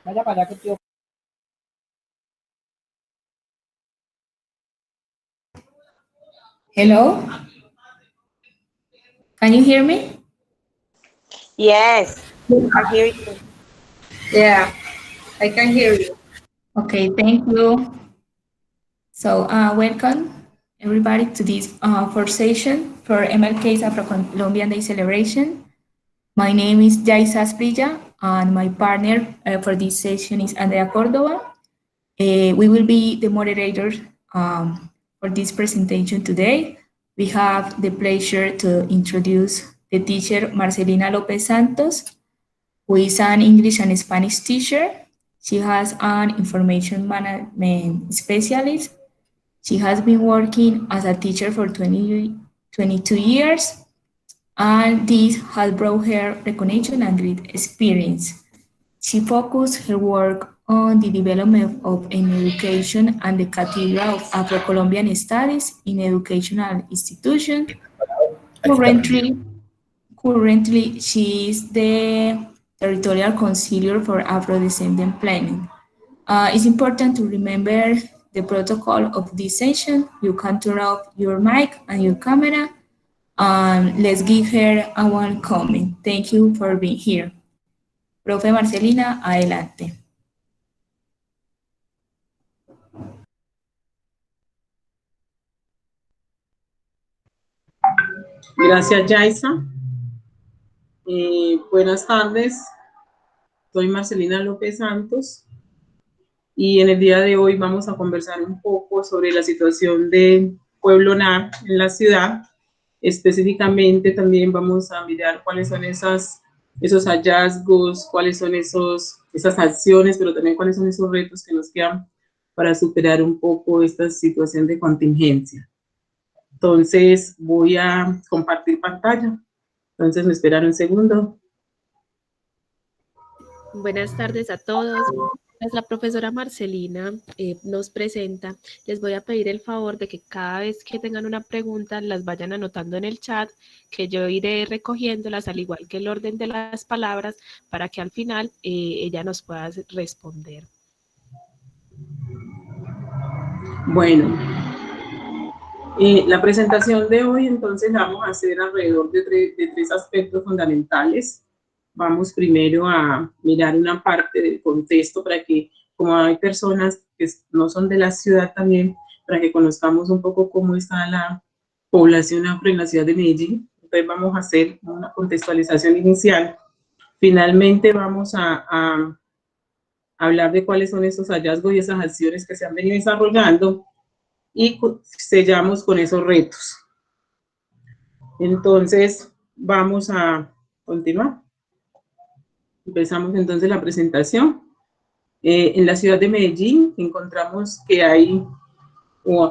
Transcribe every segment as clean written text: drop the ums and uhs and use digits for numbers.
Vaya para allá que tío. Hello? Can you hear me? Yes, I hear you. Yeah, I can hear you. Okay, thank you. So, welcome everybody to this first session for MLK's Afro-Colombian Day celebration. My name is Yaisa Asprilla, and my partner for this session is Andrea Cordova. We will be the moderators for this presentation today. We have the pleasure to introduce the teacher Marcelina Lopez Santos, who is an English and Spanish teacher. She has an information management specialist. She has been working as a teacher for 22 years, and this has brought her recognition and great experience. She focused her work on the development of an education and the Cathedral of Afro-Colombian Studies in educational institutions. Currently, she is the Territorial Consigliere for Afro-Descendant Planning. It's important to remember the protocol of this session. You can turn off your mic and your camera. Let's give her a one comment. Thank you for being here. Profe Marcelina, adelante. Gracias, Yaisa. Buenas tardes. Soy Marcelina López Santos y en el día de hoy vamos a conversar un poco sobre la situación de Pueblo NAR en la ciudad. Específicamente también vamos a mirar cuáles son esos hallazgos, cuáles son esas acciones, pero también cuáles son esos retos que nos quedan para superar un poco esta situación de contingencia. Entonces voy a compartir pantalla. Entonces me esperan un segundo. Buenas tardes a todos. La profesora Marcelina nos presenta. Les voy a pedir el favor de que cada vez que tengan una pregunta las vayan anotando en el chat, que yo iré recogiéndolas al igual que el orden de las palabras para que al final ella nos pueda responder. Bueno, la presentación de hoy entonces la vamos a hacer alrededor de tres aspectos fundamentales. Vamos primero a mirar una parte del contexto para que, como hay personas que no son de la ciudad también, para que conozcamos un poco cómo está la población afro en la ciudad de Medellín. Entonces vamos a hacer una contextualización inicial. Finalmente vamos a hablar de cuáles son esos hallazgos y esas acciones que se han venido desarrollando y sellamos con esos retos. Entonces vamos a continuar. Empezamos entonces la presentación. En la ciudad de Medellín encontramos que hay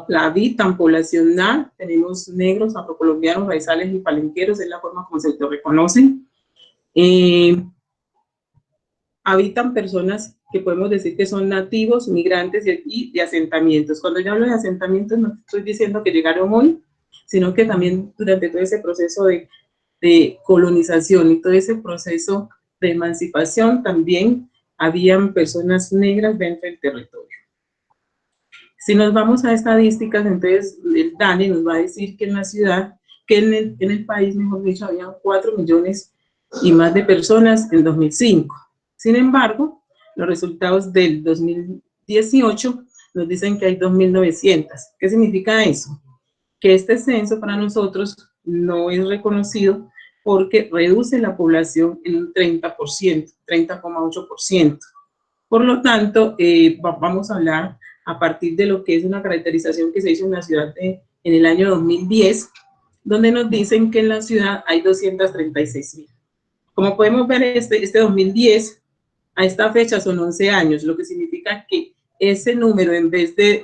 la habitan población NAR, tenemos negros, afrocolombianos, raizales y palenqueros, es la forma como se autorreconocen. Habitan personas que podemos decir que son nativos, migrantes y de asentamientos. Cuando yo hablo de asentamientos no estoy diciendo que llegaron hoy, sino que también durante todo ese proceso de colonización y todo ese proceso de emancipación también habían personas negras dentro del territorio. Si nos vamos a estadísticas, entonces el DANE nos va a decir que en la ciudad, que en el país, mejor dicho, habían 4 millones y más de personas en 2005. Sin embargo, los resultados del 2018 nos dicen que hay 2.900. ¿Qué significa eso? Que este censo para nosotros no es reconocido porque reduce la población en un 30%, 30,8%. Por lo tanto, vamos a hablar a partir de lo que es una caracterización que se hizo en la ciudad en el año 2010, donde nos dicen que en la ciudad hay 236.000. Como podemos ver, este 2010, a esta fecha son 11 años, lo que significa que ese número, en vez de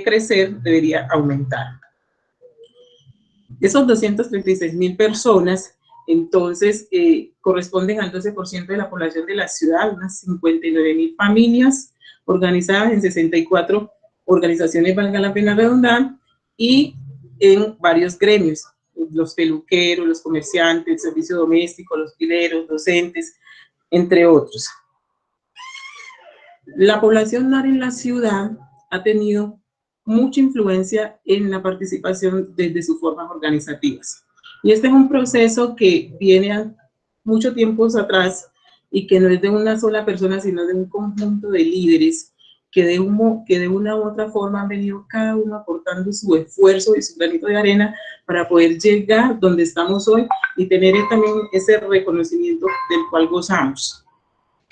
crecer, debería aumentar. Esos 236.000 personas, entonces, corresponden al 12% de la población de la ciudad, unas 59.000 familias organizadas en 64 organizaciones, valga la pena redundar, y en varios gremios, los peluqueros, los comerciantes, el servicio doméstico, los pileros, docentes, entre otros. La población NAR en la ciudad ha tenido mucha influencia en la participación desde sus formas organizativas. Y este es un proceso que viene a mucho tiempo atrás y que no es de una sola persona, sino de un conjunto de líderes que de una u otra forma han venido cada uno aportando su esfuerzo y su granito de arena para poder llegar donde estamos hoy y tener también ese reconocimiento del cual gozamos.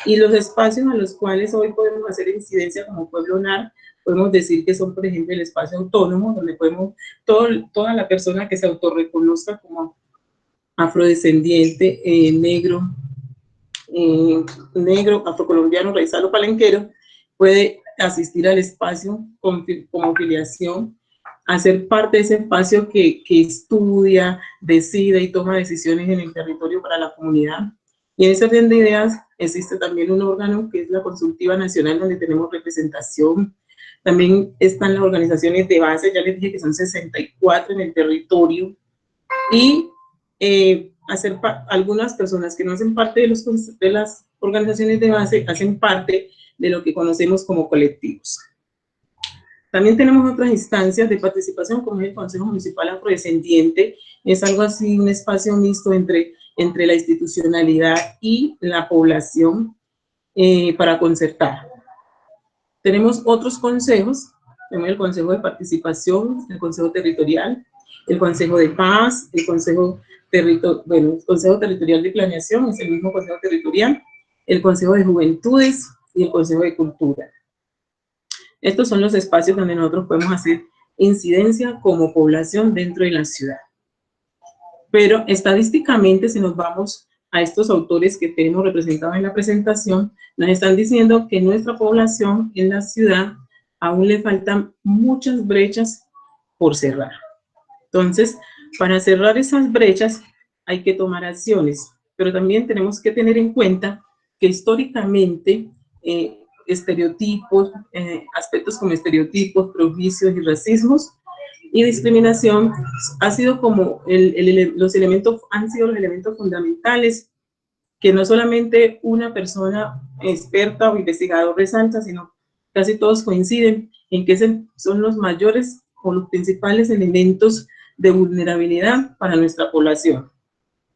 Y los espacios a los cuales hoy podemos hacer incidencia como Pueblo NAR, podemos decir que son, por ejemplo, el espacio autónomo, donde podemos, toda la persona que se autorreconozca como afrodescendiente, negro, afrocolombiano, raizal o palenquero, puede asistir al espacio como filiación, hacer parte de ese espacio que estudia, decide y toma decisiones en el territorio para la comunidad. Y en ese orden de ideas existe también un órgano que es la Consultiva Nacional, donde tenemos representación. También están las organizaciones de base, ya les dije que son 64 en el territorio. Y algunas personas que no hacen parte de las organizaciones de base, hacen parte de lo que conocemos como colectivos. También tenemos otras instancias de participación, como es el Consejo Municipal Afrodescendiente. Es algo así, un espacio mixto entre la institucionalidad y la población para concertar. Tenemos otros consejos, tenemos el Consejo de Participación, el Consejo Territorial, el Consejo de Paz, el Consejo Territorial de Planeación, es el mismo Consejo Territorial, el Consejo de Juventudes y el Consejo de Cultura. Estos son los espacios donde nosotros podemos hacer incidencia como población dentro de la ciudad. Pero estadísticamente, si nos vamos a estos autores que tenemos representados en la presentación, nos están diciendo que nuestra población en la ciudad aún le faltan muchas brechas por cerrar. Entonces, para cerrar esas brechas hay que tomar acciones, pero también tenemos que tener en cuenta que históricamente estereotipos, aspectos como estereotipos, prejuicios y racismos y discriminación ha sido como han sido los elementos fundamentales que no solamente una persona experta o investigador resalta, sino casi todos coinciden en que son los mayores o los principales elementos de vulnerabilidad para nuestra población.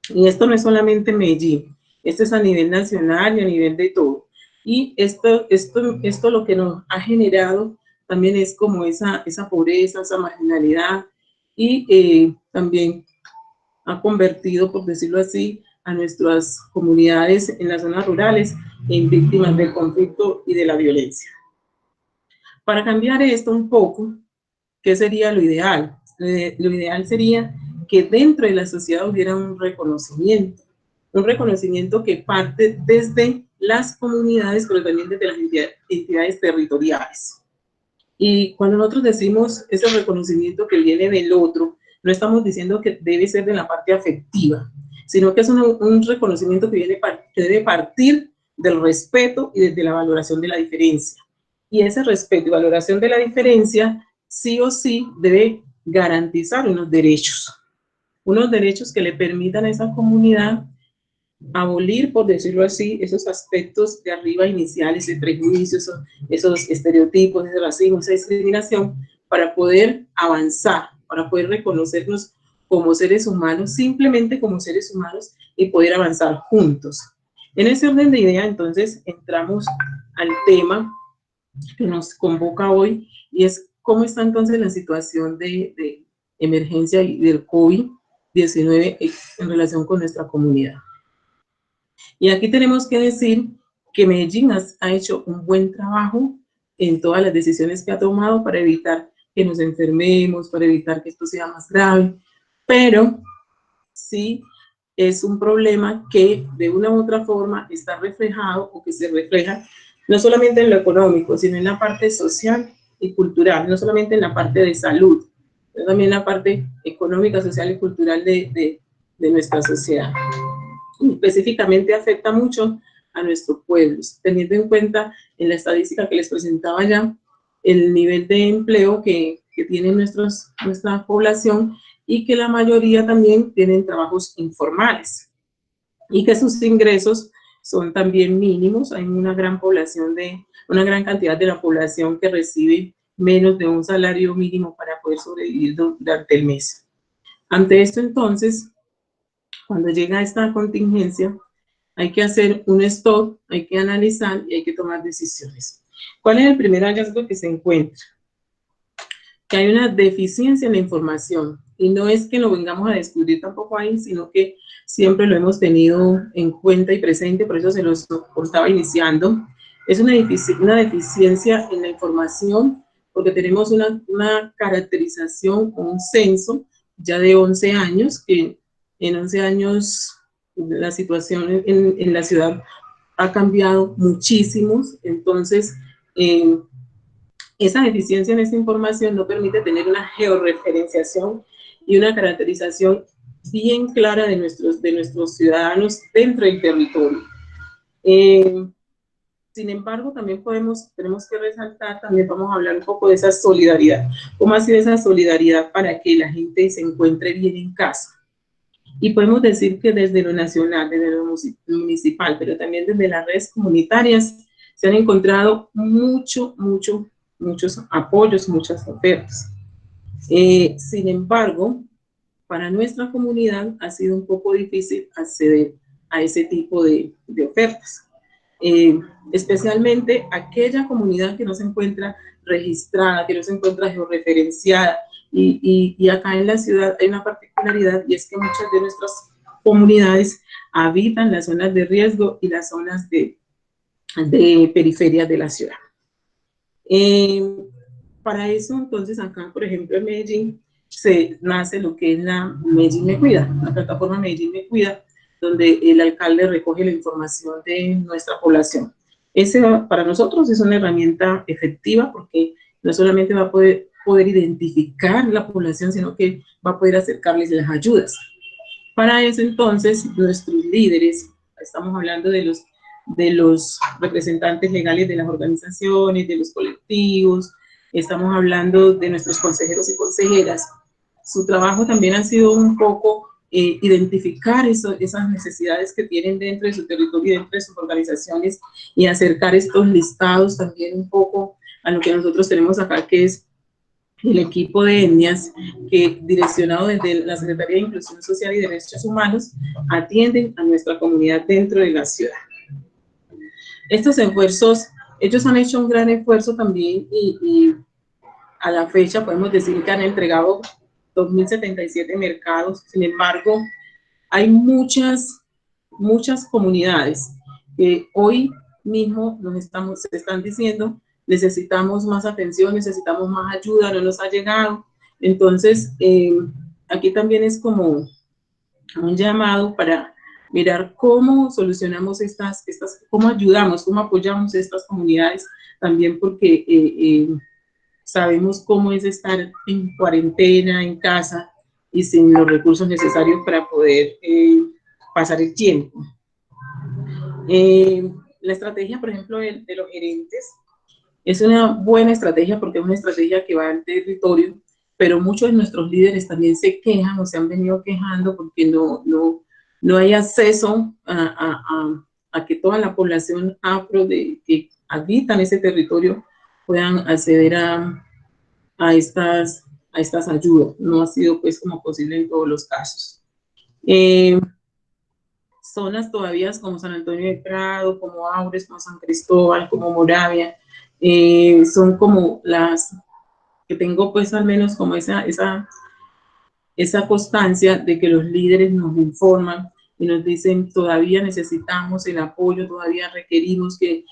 Y esto no es solamente en Medellín, esto es a nivel nacional y a nivel de todo. Y esto lo que nos ha generado también es como esa pobreza, esa marginalidad, y también ha convertido, por decirlo así, a nuestras comunidades en las zonas rurales en víctimas del conflicto y de la violencia. Para cambiar esto un poco, ¿qué sería lo ideal? Lo ideal sería que dentro de la sociedad hubiera un reconocimiento que parte desde las comunidades, pero también desde las entidades territoriales. Y cuando nosotros decimos ese reconocimiento que viene del otro, no estamos diciendo que debe ser de la parte afectiva, sino que es un reconocimiento que debe partir del respeto y desde la valoración de la diferencia. Y ese respeto y valoración de la diferencia, sí o sí, debe garantizar unos derechos que le permitan a esa comunidad abolir, por decirlo así, esos aspectos de arriba iniciales, ese prejuicio, esos estereotipos, ese racismo, esa discriminación, para poder avanzar, para poder reconocernos como seres humanos, simplemente como seres humanos, y poder avanzar juntos. En ese orden de idea, entonces, entramos al tema que nos convoca hoy, y es cómo está entonces la situación de emergencia y del COVID-19 en relación con nuestra comunidad. Y aquí tenemos que decir que Medellín ha hecho un buen trabajo en todas las decisiones que ha tomado para evitar que nos enfermemos, para evitar que esto sea más grave, pero sí es un problema que de una u otra forma está reflejado o que se refleja no solamente en lo económico, sino en la parte social y cultural, no solamente en la parte de salud, sino también en la parte económica, social y cultural de nuestra sociedad. Específicamente afecta mucho a nuestros pueblos, teniendo en cuenta en la estadística que les presentaba ya, el nivel de empleo que tiene nuestra población y que la mayoría también tienen trabajos informales y que sus ingresos son también mínimos. Hay una gran cantidad de la población que recibe menos de un salario mínimo para poder sobrevivir durante el mes. Ante esto, entonces, cuando llega esta contingencia, hay que hacer un stop, hay que analizar y hay que tomar decisiones. ¿Cuál es el primer hallazgo que se encuentra? Que hay una deficiencia en la información, y no es que lo vengamos a descubrir tampoco ahí, sino que siempre lo hemos tenido en cuenta y presente, por eso se los estaba iniciando. Es una deficiencia en la información, porque tenemos una caracterización, un censo ya de 11 años, que en 11 años la situación en la ciudad ha cambiado muchísimo. Entonces, esa deficiencia en esta información no permite tener una georreferenciación y una caracterización bien clara de nuestros ciudadanos dentro del territorio. Sin embargo, también tenemos que resaltar, también vamos a hablar un poco de esa solidaridad. ¿Cómo ha sido esa solidaridad para que la gente se encuentre bien en casa? Y podemos decir que desde lo nacional, desde lo municipal, pero también desde las redes comunitarias, se han encontrado muchos apoyos, muchas ofertas. Sin embargo, para nuestra comunidad ha sido un poco difícil acceder a ese tipo de ofertas. Especialmente aquella comunidad que no se encuentra registrada, que no se encuentra georreferenciada, y acá en la ciudad hay una particularidad, y es que muchas de nuestras comunidades habitan las zonas de riesgo y las zonas de periferia de la ciudad. Para eso, entonces, acá, por ejemplo, en Medellín, se nace lo que es la Medellín Me Cuida, la plataforma Medellín Me Cuida, donde el alcalde recoge la información de nuestra población. Ese para nosotros es una herramienta efectiva, porque no solamente va a poder identificar la población, sino que va a poder acercarles las ayudas. Para eso, entonces, nuestros líderes, estamos hablando de los representantes legales de las organizaciones, de los colectivos, estamos hablando de nuestros consejeros y consejeras. Su trabajo también ha sido un poco identificar esas necesidades que tienen dentro de su territorio y dentro de sus organizaciones, y acercar estos listados también un poco a lo que nosotros tenemos acá, que es el equipo de etnias, que direccionado desde la Secretaría de Inclusión Social y Derechos Humanos, atienden a nuestra comunidad dentro de la ciudad. Estos esfuerzos, ellos han hecho un gran esfuerzo también, y a la fecha podemos decir que han entregado 2.077 mercados. Sin embargo, hay muchas comunidades que hoy mismo se están diciendo: necesitamos más atención, necesitamos más ayuda, no nos ha llegado. Entonces, aquí también es como un llamado para mirar cómo solucionamos cómo ayudamos, cómo apoyamos estas comunidades, también porque sabemos cómo es estar en cuarentena, en casa, y sin los recursos necesarios para poder pasar el tiempo. La estrategia, por ejemplo, de los gerentes es una buena estrategia, porque es una estrategia que va al territorio, pero muchos de nuestros líderes también se quejan o se han venido quejando porque no hay acceso a que toda la población afro que habitan ese territorio puedan acceder a estas ayudas. No ha sido pues como posible en todos los casos. Zonas todavía como San Antonio de Prado, como Aures, como San Cristóbal, como Moravia, son como las que tengo pues al menos como esa constancia de que los líderes nos informan y nos dicen: todavía necesitamos el apoyo, todavía requerimos que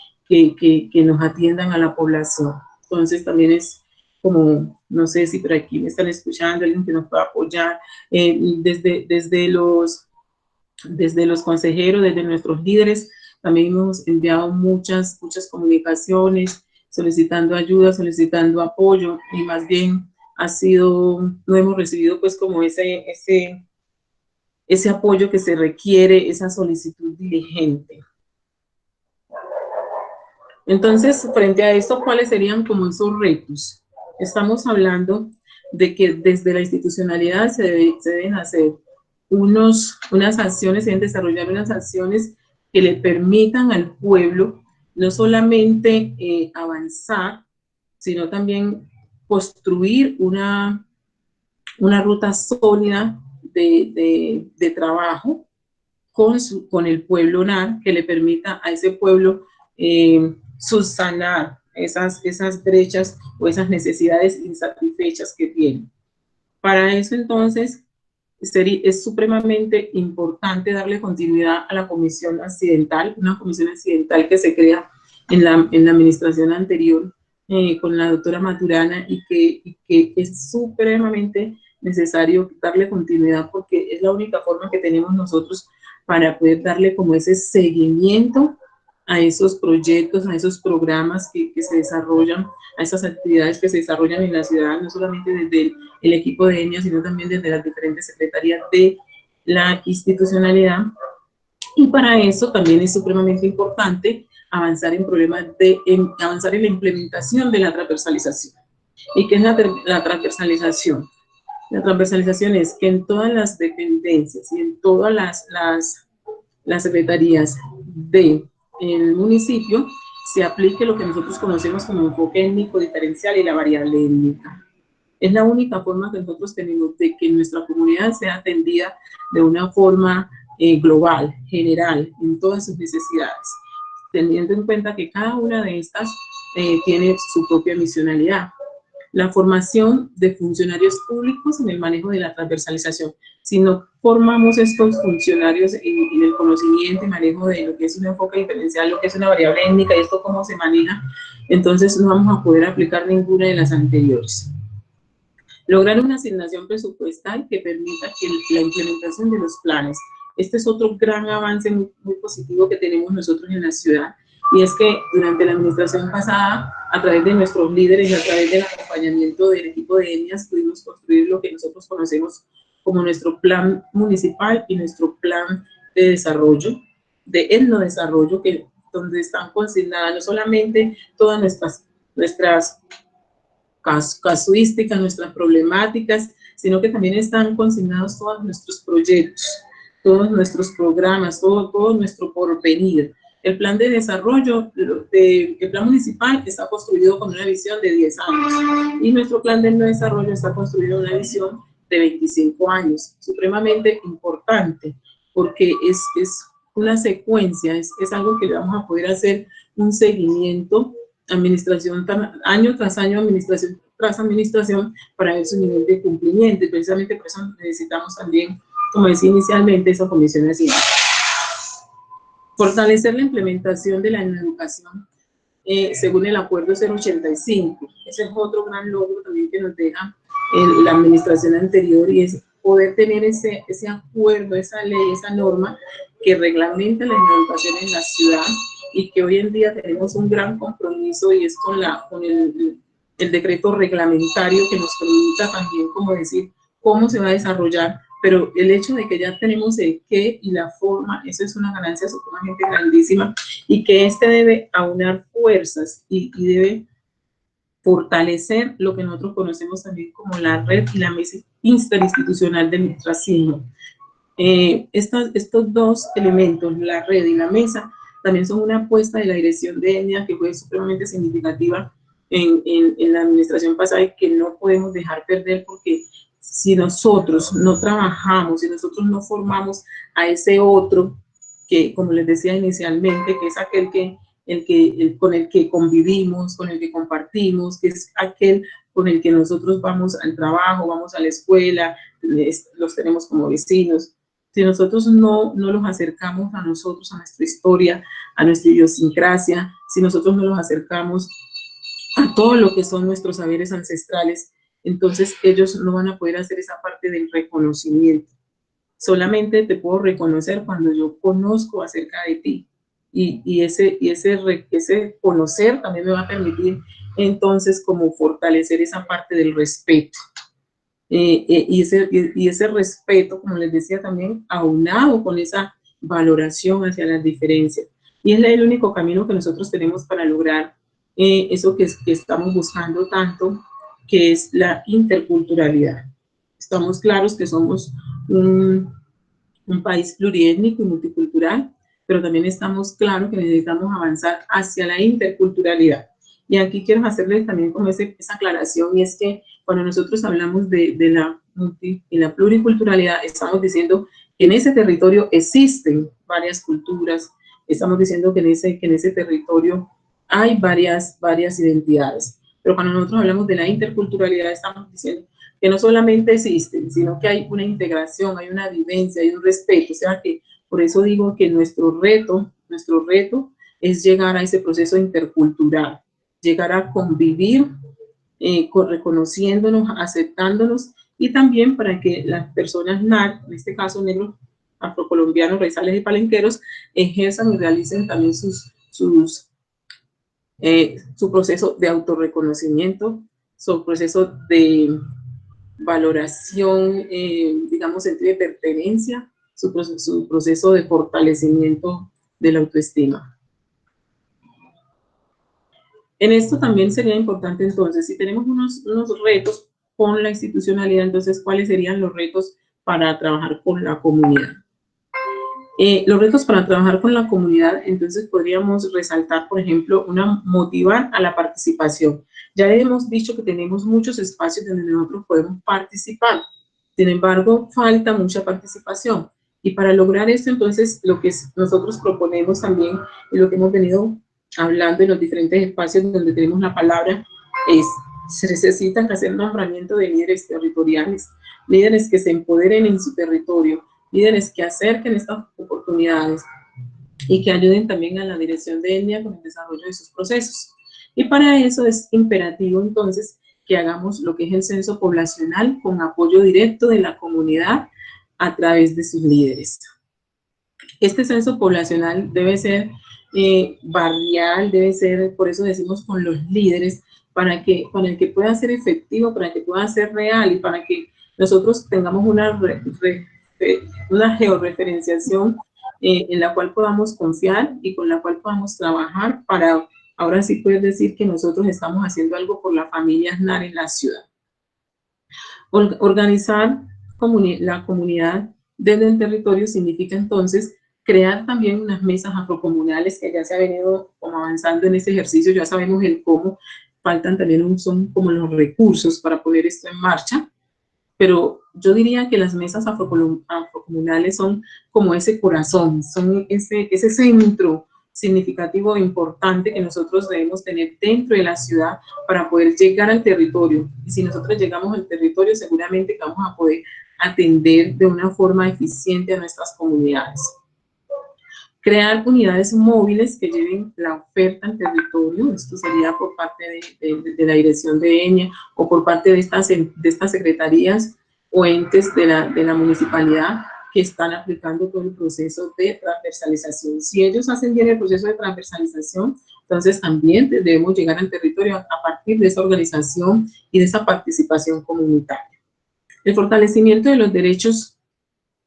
nos atiendan a la población. Entonces también es como, no sé si por aquí me están escuchando, alguien que nos pueda apoyar, desde los consejeros, desde nuestros líderes, también hemos enviado muchas comunicaciones solicitando ayuda, solicitando apoyo, y más bien no hemos recibido pues como ese apoyo que se requiere, esa solicitud diligente. Entonces, frente a esto, ¿cuáles serían como esos retos? Estamos hablando de que desde la institucionalidad se deben hacer unas acciones, se deben desarrollar unas acciones que le permitan al pueblo no solamente avanzar, sino también construir una ruta sólida de trabajo con el pueblo NAR, que le permita a ese pueblo subsanar esas brechas o esas necesidades insatisfechas que tiene. Para eso, entonces, es supremamente importante darle continuidad a la comisión accidental, una comisión accidental que se crea en la administración anterior con la doctora Maturana y que es supremamente necesario darle continuidad porque es la única forma que tenemos nosotros para poder darle como ese seguimiento a esos proyectos, a esos programas que se desarrollan, a esas actividades que se desarrollan en la ciudad, no solamente desde el equipo de ENIA, sino también desde las diferentes secretarías de la institucionalidad. Y para eso también es supremamente importante avanzar en avanzar en la implementación de la transversalización. ¿Y qué es la transversalización? La transversalización es que en todas las dependencias y en todas las secretarías del municipio se aplique lo que nosotros conocemos como enfoque étnico diferencial y la variable étnica. Es la única forma que nosotros tenemos de que nuestra comunidad sea atendida de una forma global, general, en todas sus necesidades, teniendo en cuenta que cada una de estas tiene su propia misionalidad. La formación de funcionarios públicos en el manejo de la transversalización. Si no formamos estos funcionarios en el conocimiento y manejo de lo que es un enfoque diferencial, lo que es una variable étnica y esto cómo se maneja, entonces no vamos a poder aplicar ninguna de las anteriores. Lograr una asignación presupuestal que permita la implementación de los planes. Este es otro gran avance muy positivo que tenemos nosotros en la ciudad. Y es que durante la administración pasada, a través de nuestros líderes y a través del acompañamiento del equipo de ENIAS, pudimos construir lo que nosotros conocemos como nuestro plan municipal y nuestro plan de desarrollo, de etnodesarrollo, donde están consignadas no solamente todas nuestras casuísticas, nuestras problemáticas, sino que también están consignados todos nuestros proyectos, todos nuestros programas, todo nuestro porvenir. El plan de desarrollo, el plan municipal está construido con una visión de 10 años y nuestro plan de desarrollo está construido con una visión de 25 años, supremamente importante porque es una secuencia, es algo que le vamos a poder hacer un seguimiento, administración año tras año, administración tras administración para ver su nivel de cumplimiento y precisamente por eso necesitamos también, como decía inicialmente, esa comisión de asignación. Fortalecer la implementación de la educación según el acuerdo 085. Ese es otro gran logro también que nos deja la administración anterior y es poder tener ese acuerdo, esa ley, esa norma que reglamenta la educación en la ciudad y que hoy en día tenemos un gran compromiso y es con el decreto reglamentario que nos permita también como decir cómo se va a desarrollar. Pero el hecho de que ya tenemos el qué y la forma, eso es una ganancia sumamente grandísima y que debe aunar fuerzas y debe fortalecer lo que nosotros conocemos también como la red y la mesa interinstitucional de racismo. Estos dos elementos, la red y la mesa, también son una apuesta de la dirección de ENIA que fue supremamente significativa en la administración pasada y que no podemos dejar perder porque si nosotros no trabajamos, si nosotros no formamos a ese otro, que como les decía inicialmente, que es aquel con el que convivimos, con el que compartimos, que es aquel con el que nosotros vamos al trabajo, vamos a la escuela, los tenemos como vecinos. Si nosotros no los acercamos a nosotros, a nuestra historia, a nuestra idiosincrasia, si nosotros no los acercamos a todo lo que son nuestros saberes ancestrales, entonces ellos no van a poder hacer esa parte del reconocimiento. Solamente te puedo reconocer cuando yo conozco acerca de ti. Y ese conocer también me va a permitir entonces como fortalecer esa parte del respeto. Y ese respeto, como les decía también, aunado con esa valoración hacia las diferencias. Y es el único camino que nosotros tenemos para lograr eso que estamos buscando tanto, que es la interculturalidad. Estamos claros que somos un país pluriétnico y multicultural, pero también estamos claros que necesitamos avanzar hacia la interculturalidad. Y aquí quiero hacerles también como esa aclaración, y es que cuando nosotros hablamos de la y la pluriculturalidad, estamos diciendo que en ese territorio existen varias culturas, estamos diciendo que en ese territorio hay varias identidades. Pero cuando nosotros hablamos de la interculturalidad, estamos diciendo que no solamente existen, sino que hay una integración, hay una vivencia, hay un respeto. O sea que por eso digo que nuestro reto es llegar a ese proceso intercultural, llegar a convivir, reconociéndonos, aceptándonos, y también para que las personas NAR, en este caso negros, afrocolombianos, raizales y palenqueros, ejerzan y realicen también su proceso de autorreconocimiento, su proceso de valoración, digamos, sentido de pertenencia, su proceso de fortalecimiento de la autoestima. En esto también sería importante, entonces, si tenemos unos retos con la institucionalidad, entonces, ¿cuáles serían los retos para trabajar con la comunidad? Los retos para trabajar con la comunidad, entonces, podríamos resaltar, por ejemplo, motivar a la participación. Ya hemos dicho que tenemos muchos espacios donde nosotros podemos participar. Sin embargo, falta mucha participación. Y para lograr esto, entonces, lo que nosotros proponemos también, y lo que hemos venido hablando en los diferentes espacios donde tenemos la palabra, se necesitan hacer un nombramiento de líderes territoriales, líderes que se empoderen en su territorio, líderes que acerquen estas oportunidades y que ayuden también a la dirección de ETNIA con el desarrollo de sus procesos. Y para eso es imperativo, entonces, que hagamos lo que es el censo poblacional con apoyo directo de la comunidad a través de sus líderes. Este censo poblacional debe ser barrial, debe ser, por eso decimos con los líderes, para el que pueda ser efectivo, para que pueda ser real y para que nosotros tengamos una georreferenciación en la cual podamos confiar y con la cual podamos trabajar para ahora sí poder decir que nosotros estamos haciendo algo por las familias NAR en la ciudad. Organizar la comunidad desde el territorio significa entonces crear también unas mesas afrocomunales, que ya se ha venido como avanzando en este ejercicio, ya sabemos el cómo, faltan también son como los recursos para poner esto en marcha, pero yo diría que las mesas afrocomunales son como ese corazón, son ese centro significativo e importante que nosotros debemos tener dentro de la ciudad para poder llegar al territorio. Y si nosotros llegamos al territorio, seguramente vamos a poder atender de una forma eficiente a nuestras comunidades. Crear unidades móviles que lleven la oferta al territorio, esto sería por parte de la dirección de ETNIA o por parte de estas secretarías o entes de la municipalidad que están aplicando todo el proceso de transversalización. Si ellos hacen bien el proceso de transversalización, entonces también debemos llegar al territorio a partir de esa organización y de esa participación comunitaria. El fortalecimiento de los derechos,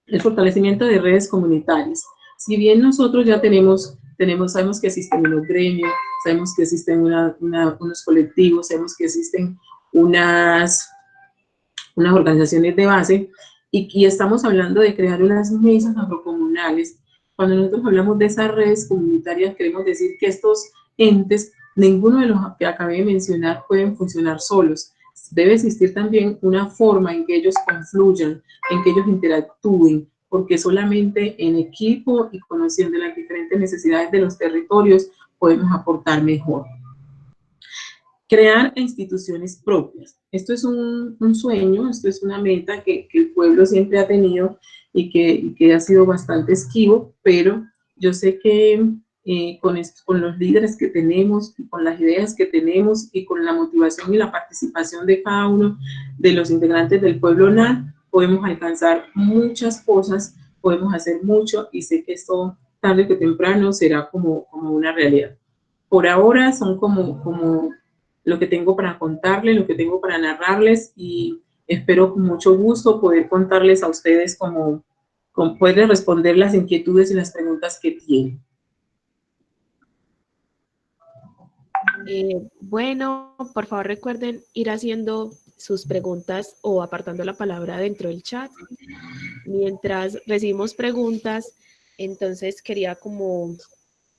el fortalecimiento de redes comunitarias. Si bien nosotros ya sabemos que existen unos gremios, sabemos que existen unos colectivos, sabemos que existen unas organizaciones de base, y estamos hablando de crear unas mesas afrocomunales. Cuando nosotros hablamos de esas redes comunitarias, queremos decir que estos entes, ninguno de los que acabé de mencionar, pueden funcionar solos. Debe existir también una forma en que ellos confluyan, en que ellos interactúen, porque solamente en equipo y conociendo las diferentes necesidades de los territorios podemos aportar mejor. Crear instituciones propias. Esto es un sueño, esto es una meta que el pueblo siempre ha tenido y que ha sido bastante esquivo, pero yo sé que con los líderes que tenemos, con las ideas que tenemos y con la motivación y la participación de cada uno de los integrantes del pueblo NAR, podemos alcanzar muchas cosas, podemos hacer mucho, y sé que esto tarde que temprano será como una realidad. Por ahora son como lo que tengo para contarles, lo que tengo para narrarles, y espero con mucho gusto poder contarles a ustedes poder responder las inquietudes y las preguntas que tienen. Bueno, por favor recuerden ir haciendo sus preguntas o apartando la palabra dentro del chat. Mientras recibimos preguntas, Entonces quería como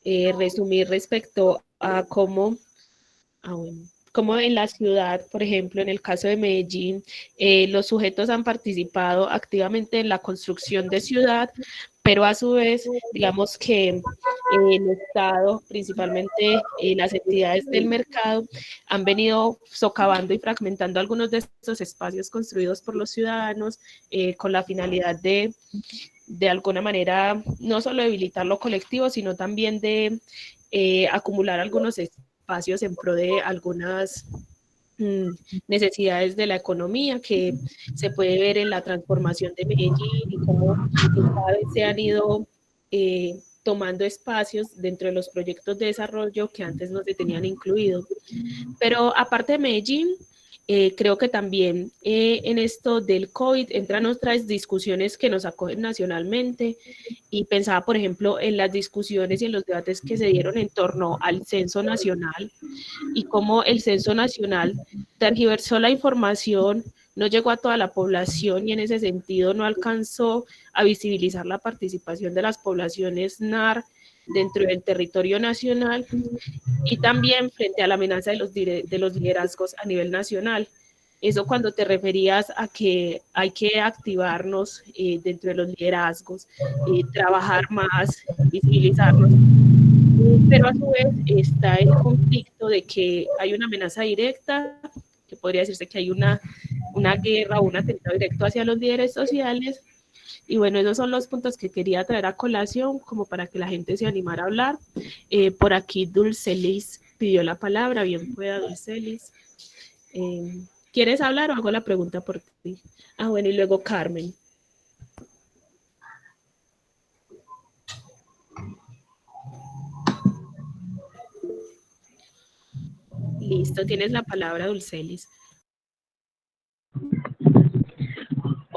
resumir respecto a cómo, cómo en la ciudad, por ejemplo, en el caso de Medellín, los sujetos han participado activamente en la construcción de ciudad, pero a su vez, digamos que el Estado, principalmente las entidades del mercado, han venido socavando y fragmentando algunos de estos espacios construidos por los ciudadanos con la finalidad de alguna manera no solo debilitar lo colectivo, sino también de acumular algunos espacios en pro de algunas necesidades de la economía que se puede ver en la transformación de Medellín y cómo cada vez se han ido tomando espacios dentro de los proyectos de desarrollo que antes no se tenían incluido. Pero aparte de Medellín, creo que también en esto del COVID entran otras discusiones que nos acogen nacionalmente y pensaba, por ejemplo, en las discusiones y en los debates que se dieron en torno al censo nacional y cómo el censo nacional tergiversó la información, no llegó a toda la población y en ese sentido no alcanzó a visibilizar la participación de las poblaciones NAR dentro del territorio nacional y también frente a la amenaza de los liderazgos a nivel nacional. Eso cuando te referías a que hay que activarnos dentro de los liderazgos, trabajar más, visibilizarnos, pero a su vez está el conflicto de que hay una amenaza directa, que podría decirse que hay una guerra o un atentado directo hacia los líderes sociales. Y bueno, esos son los puntos que quería traer a colación como para que la gente se animara a hablar. Por aquí Dulcelis pidió la palabra, bien pueda Dulcelis. ¿Quieres hablar o hago la pregunta por ti? Ah, bueno, y luego Carmen. Listo, tienes la palabra, Dulcelis.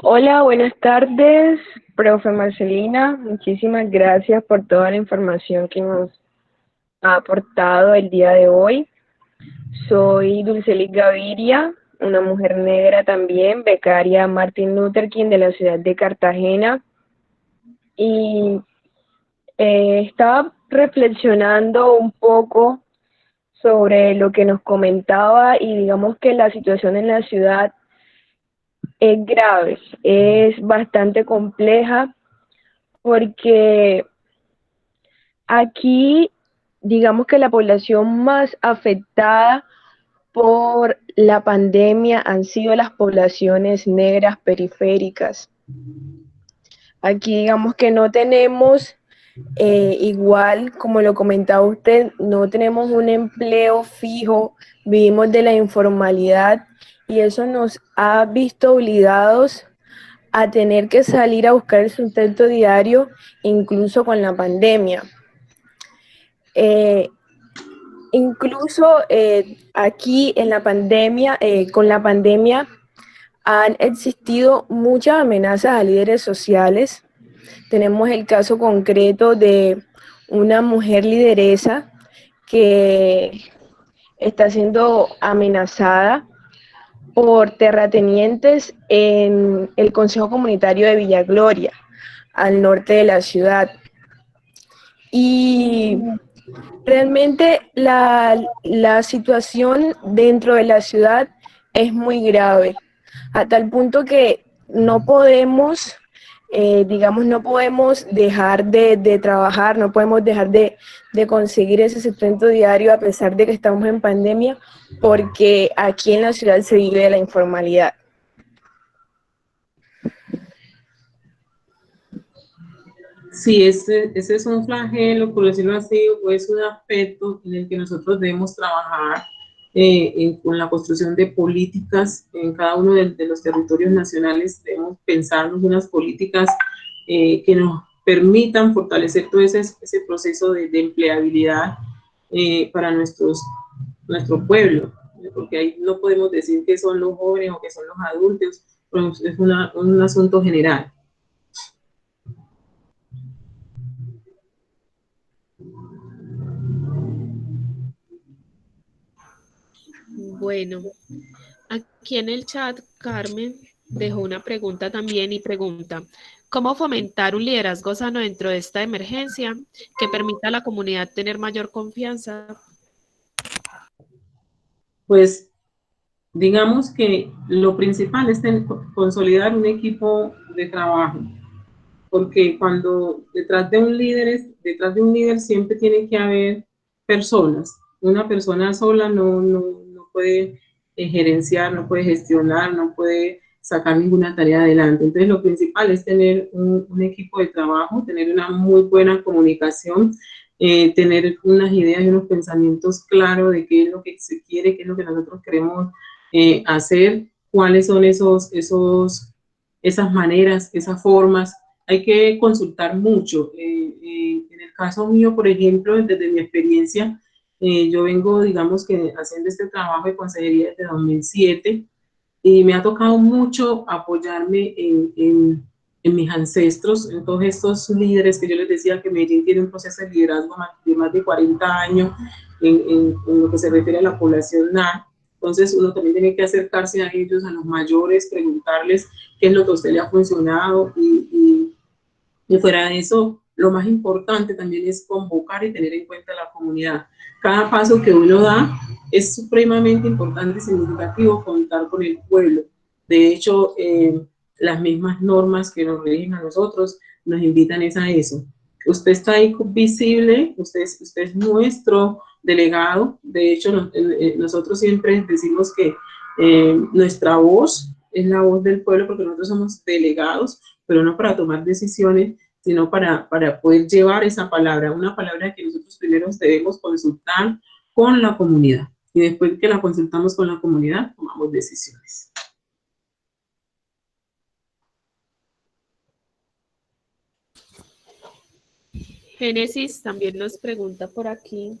Hola, buenas tardes, profe Marcelina. Muchísimas gracias por toda la información que nos ha aportado el día de hoy. Soy Dulcelis Gaviria, una mujer negra también, becaria Martin Luther King de la ciudad de Cartagena. Y estaba reflexionando un poco sobre lo que nos comentaba y digamos que la situación en la ciudad es grave, es bastante compleja porque aquí digamos que la población más afectada por la pandemia han sido las poblaciones negras periféricas. Aquí digamos que no tenemos, igual como lo comentaba usted, no tenemos un empleo fijo, vivimos de la informalidad y eso nos ha visto obligados a tener que salir a buscar el sustento diario, incluso con la pandemia. Incluso aquí en la pandemia, con la pandemia, han existido muchas amenazas a líderes sociales. Tenemos el caso concreto de una mujer lideresa que está siendo amenazada por terratenientes en el Consejo Comunitario de Villa Gloria, al norte de la ciudad. Y realmente la situación dentro de la ciudad es muy grave, a tal punto que no podemos, digamos, no podemos dejar de trabajar, no podemos dejar de conseguir ese sustento diario a pesar de que estamos en pandemia, porque aquí en la ciudad se vive de la informalidad. Sí, ese es un flagelo, por decirlo así, o es un aspecto en el que nosotros debemos trabajar con la construcción de políticas en cada uno de los territorios nacionales. Debemos pensarnos unas políticas que nos permitan fortalecer todo ese proceso de empleabilidad para nuestro pueblo, porque ahí no podemos decir que son los jóvenes o que son los adultos, pues es un asunto general. Bueno, aquí en el chat, Carmen dejó una pregunta también y pregunta, ¿cómo fomentar un liderazgo sano dentro de esta emergencia que permita a la comunidad tener mayor confianza? Pues digamos que lo principal es consolidar un equipo de trabajo, porque cuando detrás de un líder siempre tiene que haber personas. Una persona sola no puede gerenciar, no puede gestionar, no puede sacar ninguna tarea adelante. Entonces lo principal es tener un equipo de trabajo, tener una muy buena comunicación, tener unas ideas y unos pensamientos claros de qué es lo que se quiere, qué es lo que nosotros queremos hacer, cuáles son esas maneras, esas formas. Hay que consultar mucho. En el caso mío, por ejemplo, desde mi experiencia, yo vengo, digamos que haciendo este trabajo de consejería desde 2007 y me ha tocado mucho apoyarme en mis ancestros, en todos estos líderes que yo les decía que Medellín tiene un proceso de liderazgo de más de 40 años en lo que se refiere a la población NAR. Entonces uno también tiene que acercarse a ellos, a los mayores, preguntarles qué es lo que a usted le ha funcionado y fuera de eso, lo más importante también es convocar y tener en cuenta a la comunidad. Cada paso que uno da es supremamente importante y significativo contar con el pueblo. De hecho, las mismas normas que nos rigen a nosotros nos invitan a eso. Usted está ahí visible, usted es nuestro delegado. De hecho, nosotros siempre decimos que nuestra voz es la voz del pueblo porque nosotros somos delegados, pero no para tomar decisiones, sino para poder llevar esa palabra, una palabra que nosotros primero debemos consultar con la comunidad y después que la consultamos con la comunidad, tomamos decisiones. Génesis también nos pregunta por aquí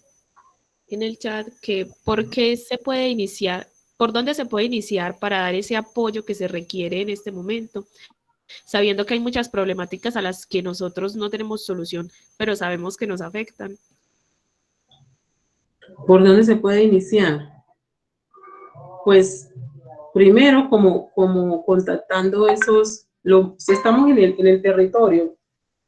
en el chat que por qué se puede iniciar, por dónde se puede iniciar para dar ese apoyo que se requiere en este momento, sabiendo que hay muchas problemáticas a las que nosotros no tenemos solución, pero sabemos que nos afectan. ¿Por dónde se puede iniciar? Pues primero como contactando si estamos en el territorio,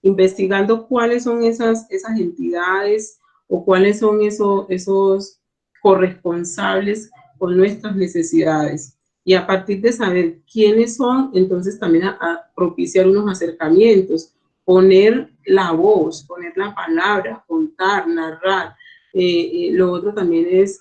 investigando cuáles son esas entidades o cuáles son esos corresponsables con nuestras necesidades. Y a partir de saber quiénes son, entonces también a propiciar unos acercamientos, poner la voz, poner la palabra, contar, narrar. Lo otro también es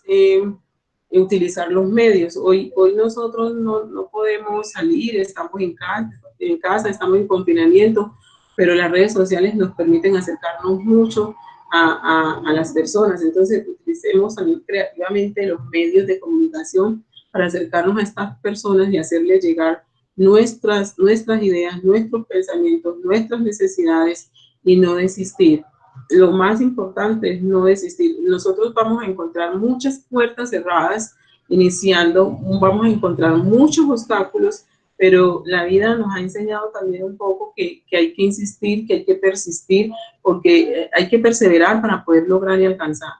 utilizar los medios. Hoy nosotros no podemos salir, estamos en casa, estamos en confinamiento, pero las redes sociales nos permiten acercarnos mucho a las personas. Entonces, utilicemos también creativamente los medios de comunicación para acercarnos a estas personas y hacerles llegar nuestras ideas, nuestros pensamientos, nuestras necesidades y no desistir. Lo más importante es no desistir. Nosotros vamos a encontrar muchas puertas cerradas iniciando, vamos a encontrar muchos obstáculos, pero la vida nos ha enseñado también un poco que hay que insistir, que hay que persistir, porque hay que perseverar para poder lograr y alcanzar.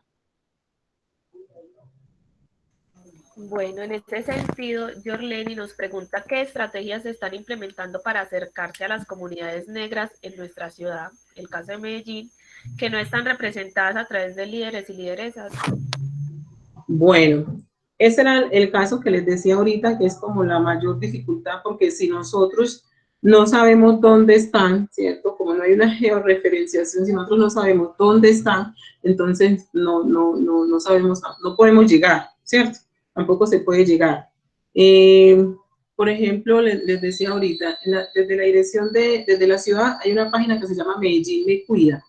Bueno, en este sentido, Yorleni nos pregunta qué estrategias se están implementando para acercarse a las comunidades negras en nuestra ciudad, el caso de Medellín, que no están representadas a través de líderes y lideresas. Bueno, ese era el caso que les decía ahorita, que es como la mayor dificultad, porque si nosotros no sabemos dónde están, ¿cierto? Como no hay una georreferenciación, si nosotros no sabemos dónde están, entonces no sabemos, no podemos llegar, ¿cierto? Tampoco se puede llegar. Por ejemplo, les decía ahorita, desde la dirección desde la ciudad hay una página que se llama Medellín Me Cuida.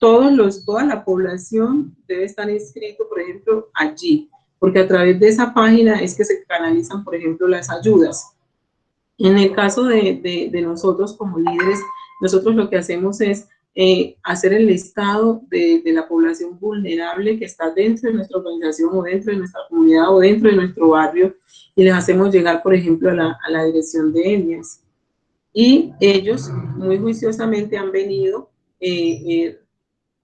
Toda la población debe estar inscrito, por ejemplo, allí, porque a través de esa página es que se canalizan, por ejemplo, las ayudas. En el caso de nosotros como líderes, nosotros lo que hacemos es hacer el listado de la población vulnerable que está dentro de nuestra organización o dentro de nuestra comunidad o dentro de nuestro barrio y les hacemos llegar, por ejemplo, a la dirección de EMIAS. Y ellos muy juiciosamente han venido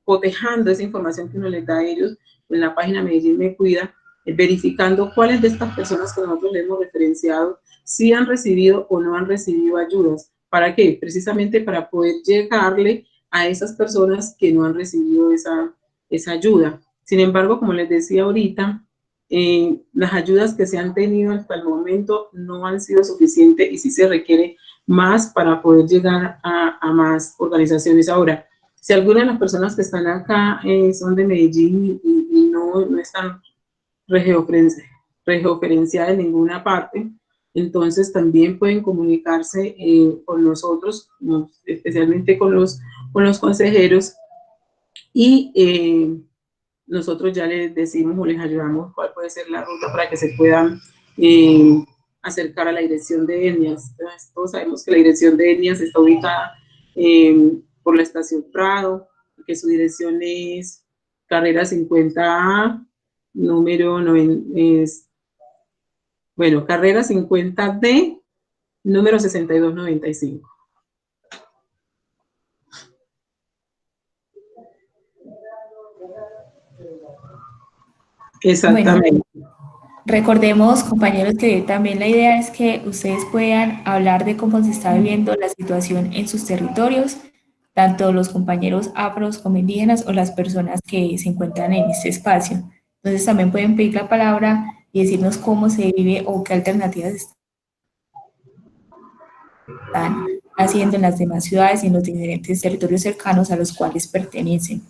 cotejando esa información que uno les da a ellos en la página Medellín Me Cuida verificando cuáles de estas personas que nosotros le hemos referenciado sí han recibido o no han recibido ayudas. ¿Para qué? Precisamente para poder llegarle a esas personas que no han recibido esa ayuda. Sin embargo, como les decía ahorita, las ayudas que se han tenido hasta el momento no han sido suficientes y sí se requiere más para poder llegar a más organizaciones. Ahora, si algunas de las personas que están acá son de Medellín y no están regeoferenciadas en ninguna parte, entonces también pueden comunicarse con nosotros, especialmente con los consejeros, y nosotros ya les decimos o les ayudamos cuál puede ser la ruta para que se puedan acercar a la dirección de etnias. Entonces, todos sabemos que la dirección de etnias está ubicada por la estación Prado, que su dirección es carrera 50A, número 90, bueno, carrera 50D, número 6295. Exactamente. Bueno, recordemos, compañeros, que también la idea es que ustedes puedan hablar de cómo se está viviendo la situación en sus territorios, tanto los compañeros afros como indígenas o las personas que se encuentran en este espacio. Entonces también pueden pedir la palabra y decirnos cómo se vive o qué alternativas están haciendo en las demás ciudades y en los diferentes territorios cercanos a los cuales pertenecen.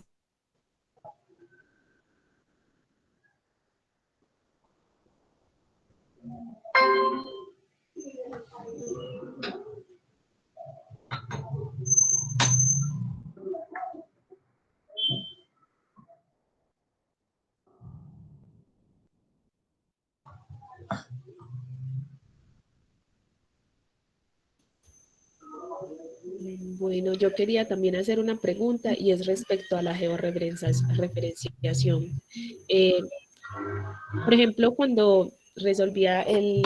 Bueno, yo quería también hacer una pregunta y es respecto a la georreferenciación. Por ejemplo, cuando resolvía el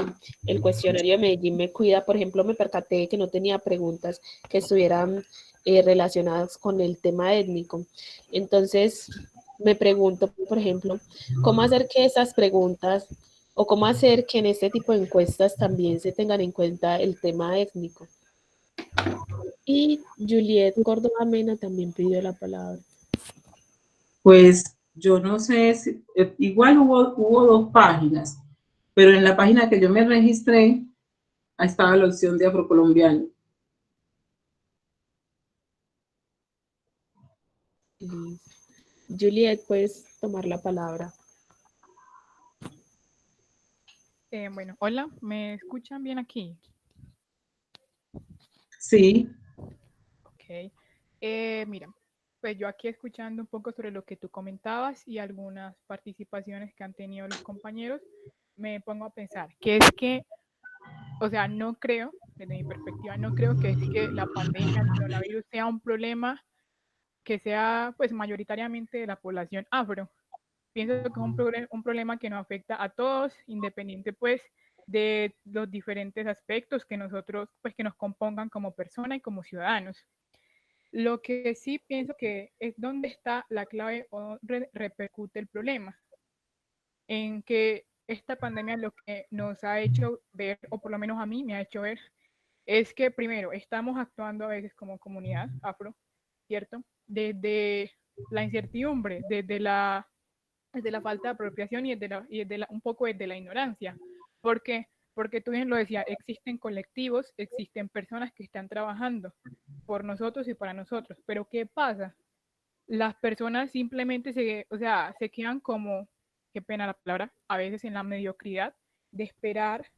cuestionario de Medellín Me Cuida, por ejemplo, me percaté que no tenía preguntas que estuvieran relacionadas con el tema étnico. Entonces, me pregunto, por ejemplo, ¿cómo hacer que esas preguntas o cómo hacer que en este tipo de encuestas también se tengan en cuenta el tema étnico? Y Juliet Córdoba Mena también pidió la palabra. Pues yo no sé, si, igual hubo 2 páginas, pero en la página que yo me registré, ahí estaba la opción de afrocolombiano. Juliet, puedes tomar la palabra. Bueno, hola, ¿me escuchan bien aquí? Sí. Ok. Mira, pues yo aquí escuchando un poco sobre lo que tú comentabas y algunas participaciones que han tenido los compañeros, me pongo a pensar que es que, o sea, no creo, desde mi perspectiva, no creo que es que la pandemia, el coronavirus sea un problema que sea pues mayoritariamente de la población afro. Pienso que es un problema que nos afecta a todos, independiente pues de los diferentes aspectos que nosotros, pues que nos compongan como persona y como ciudadanos. Lo que sí pienso que es donde está la clave o repercute el problema, en que esta pandemia lo que nos ha hecho ver, o por lo menos a mí me ha hecho ver, es que primero estamos actuando a veces como comunidad afro, ¿cierto? Desde la incertidumbre, desde la falta de apropiación y un poco desde la ignorancia. ¿Por qué? Porque tú bien lo decías, existen colectivos, existen personas que están trabajando por nosotros y para nosotros. Pero ¿qué pasa? Las personas simplemente se quedan como, qué pena la palabra, a veces en la mediocridad de esperar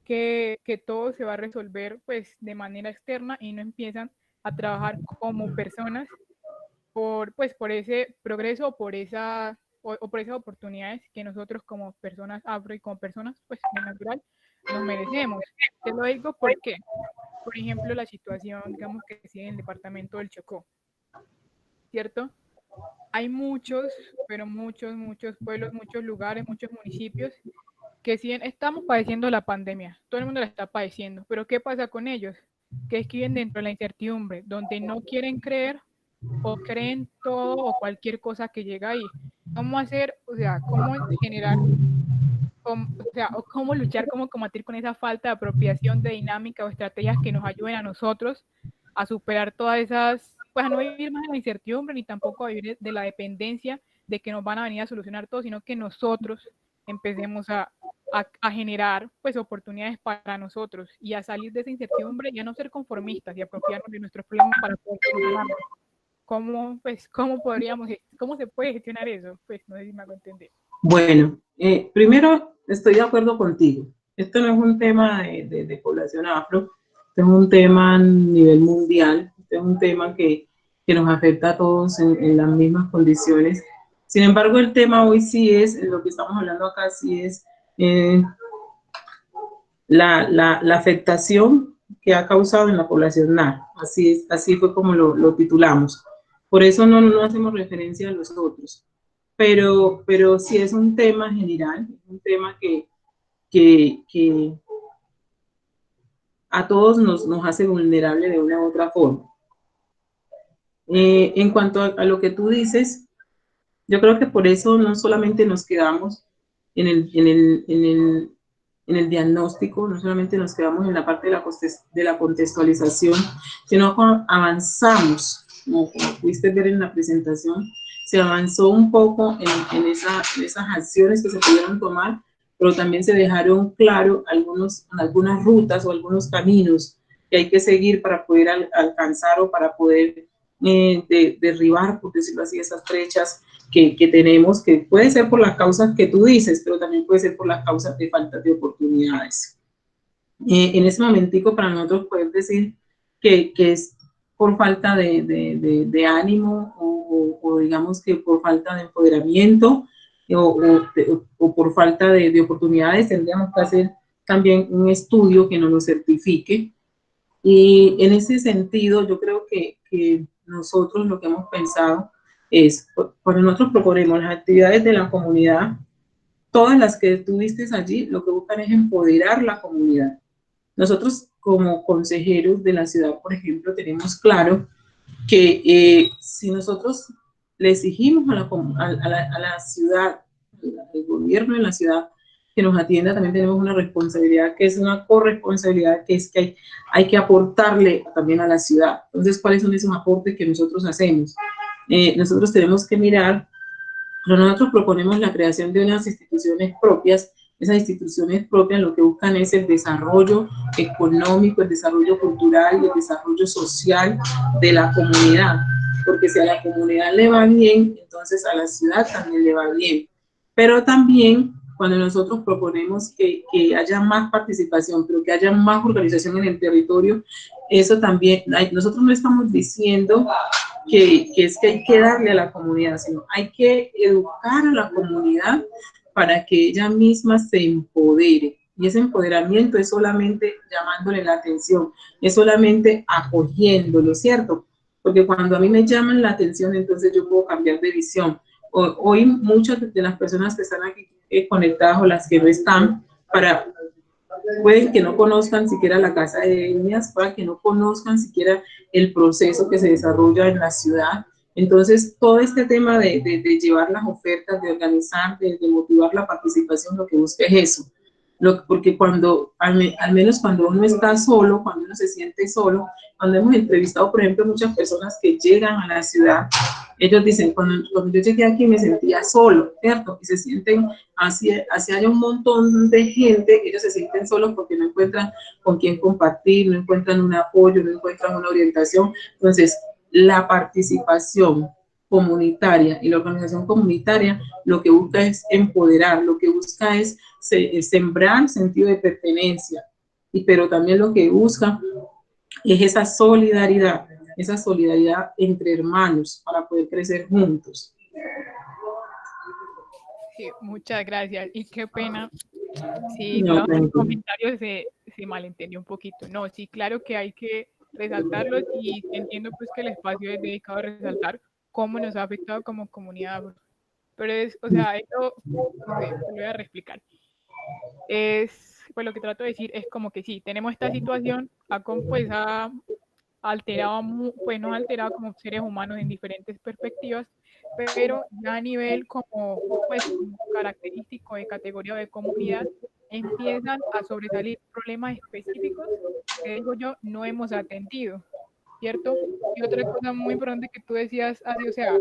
que todo se va a resolver pues de manera externa y no empiezan a trabajar como personas por ese progreso, por esas oportunidades que nosotros como personas afro y como personas pues de natural nos merecemos. Te lo digo porque, por ejemplo, la situación, digamos que sigue en el departamento del Chocó, ¿cierto? Hay muchos, pero muchos pueblos, muchos lugares, muchos municipios que sí estamos padeciendo la pandemia, todo el mundo la está padeciendo, pero ¿qué pasa con ellos? Que es que viven dentro de la incertidumbre, donde no quieren creer o creen todo o cualquier cosa que llega ahí. ¿Cómo hacer, o sea, cómo generar o cómo luchar, cómo combatir con esa falta de apropiación de dinámica o estrategias que nos ayuden a nosotros a superar todas esas, pues a no vivir más en la incertidumbre ni tampoco a vivir de la dependencia de que nos van a venir a solucionar todo, sino que nosotros empecemos a generar pues oportunidades para nosotros y a salir de esa incertidumbre y a no ser conformistas y apropiarnos de nuestros problemas para poder solucionarlos. ¿Cómo se puede gestionar eso? Pues no sé si me hago entender. Bueno, primero estoy de acuerdo contigo. Esto no es un tema de población afro, esto es un tema a nivel mundial, esto es un tema que nos afecta a todos en las mismas condiciones. Sin embargo, el tema hoy sí es, lo que estamos hablando acá sí es la afectación que ha causado en la población NAR. Así es, así fue como lo titulamos. Por eso no hacemos referencia a los otros. Pero sí es un tema general, es un tema que a todos nos hace vulnerable de una u otra forma. En cuanto a lo que tú dices, yo creo que por eso no solamente nos quedamos en el diagnóstico, no solamente nos quedamos en la parte de la contextualización, sino que avanzamos, como pudiste ver en la presentación, se avanzó un poco en esas acciones que se pudieron tomar, pero también se dejaron claro algunas rutas o algunos caminos que hay que seguir para poder alcanzar o para poder derribar, por decirlo así, esas brechas que tenemos, que puede ser por las causas que tú dices, pero también puede ser por las causas de falta de oportunidades. En ese momentico, para nosotros poder decir que es por falta de ánimo o digamos que por falta de empoderamiento o por falta de oportunidades, tendríamos que hacer también un estudio que nos lo certifique. Y en ese sentido, yo creo que nosotros lo que hemos pensado es, cuando nosotros proponemos las actividades de la comunidad, todas las que tú vistes allí, lo que buscan es empoderar la comunidad. Nosotros como consejeros de la ciudad, por ejemplo, tenemos claro que si nosotros le exigimos a la ciudad, al gobierno de la ciudad, que nos atienda, también tenemos una responsabilidad que es una corresponsabilidad, que es que hay que aportarle también a la ciudad. Entonces, ¿cuáles son esos aportes que nosotros hacemos? Nosotros tenemos que mirar, pero nosotros proponemos la creación de unas instituciones propias. Esas instituciones propias lo que buscan es el desarrollo económico, el desarrollo cultural y el desarrollo social de la comunidad, porque si a la comunidad le va bien, entonces a la ciudad también le va bien. Pero también cuando nosotros proponemos que haya más participación, pero que haya más organización en el territorio, eso también, nosotros no estamos diciendo que es que hay que darle a la comunidad, sino hay que educar a la comunidad para que ella misma se empodere. Y ese empoderamiento es solamente llamándole la atención, es solamente acogiéndolo, ¿cierto? Porque cuando a mí me llaman la atención, entonces yo puedo cambiar de visión. Hoy muchas de las personas que están aquí conectadas o las que no están, pueden que no conozcan siquiera la casa de etnias, para que no conozcan siquiera el proceso que se desarrolla en la ciudad. Entonces, todo este tema de llevar las ofertas, de organizar, de motivar la participación, lo que busca es eso. Porque al menos cuando uno está solo, cuando uno se siente solo, cuando hemos entrevistado, por ejemplo, muchas personas que llegan a la ciudad, ellos dicen, cuando yo llegué aquí me sentía solo, ¿cierto? Y se sienten, así hay un montón de gente, ellos se sienten solos porque no encuentran con quién compartir, no encuentran un apoyo, no encuentran una orientación. Entonces, la participación comunitaria y la organización comunitaria lo que busca es empoderar, lo que busca es sembrar sentido de pertenencia, pero también lo que busca es esa solidaridad entre hermanos para poder crecer juntos. Sí, muchas gracias. Y qué pena si el comentario se malentendió un poquito. No, sí, claro que hay que resaltarlos y entiendo pues que el espacio es dedicado a resaltar cómo nos ha afectado como comunidad. Pero o sea, esto, no sé, lo voy a reexplicar. Pues lo que trato de decir es como que sí, tenemos esta situación, alteraba, pues nos alteraba como seres humanos en diferentes perspectivas, pero ya a nivel como, pues, como característico de categoría o de comunidad, empiezan a sobresalir problemas específicos que, digo yo, no hemos atendido, ¿cierto? Y otra cosa muy importante que tú decías, Adi, o sea,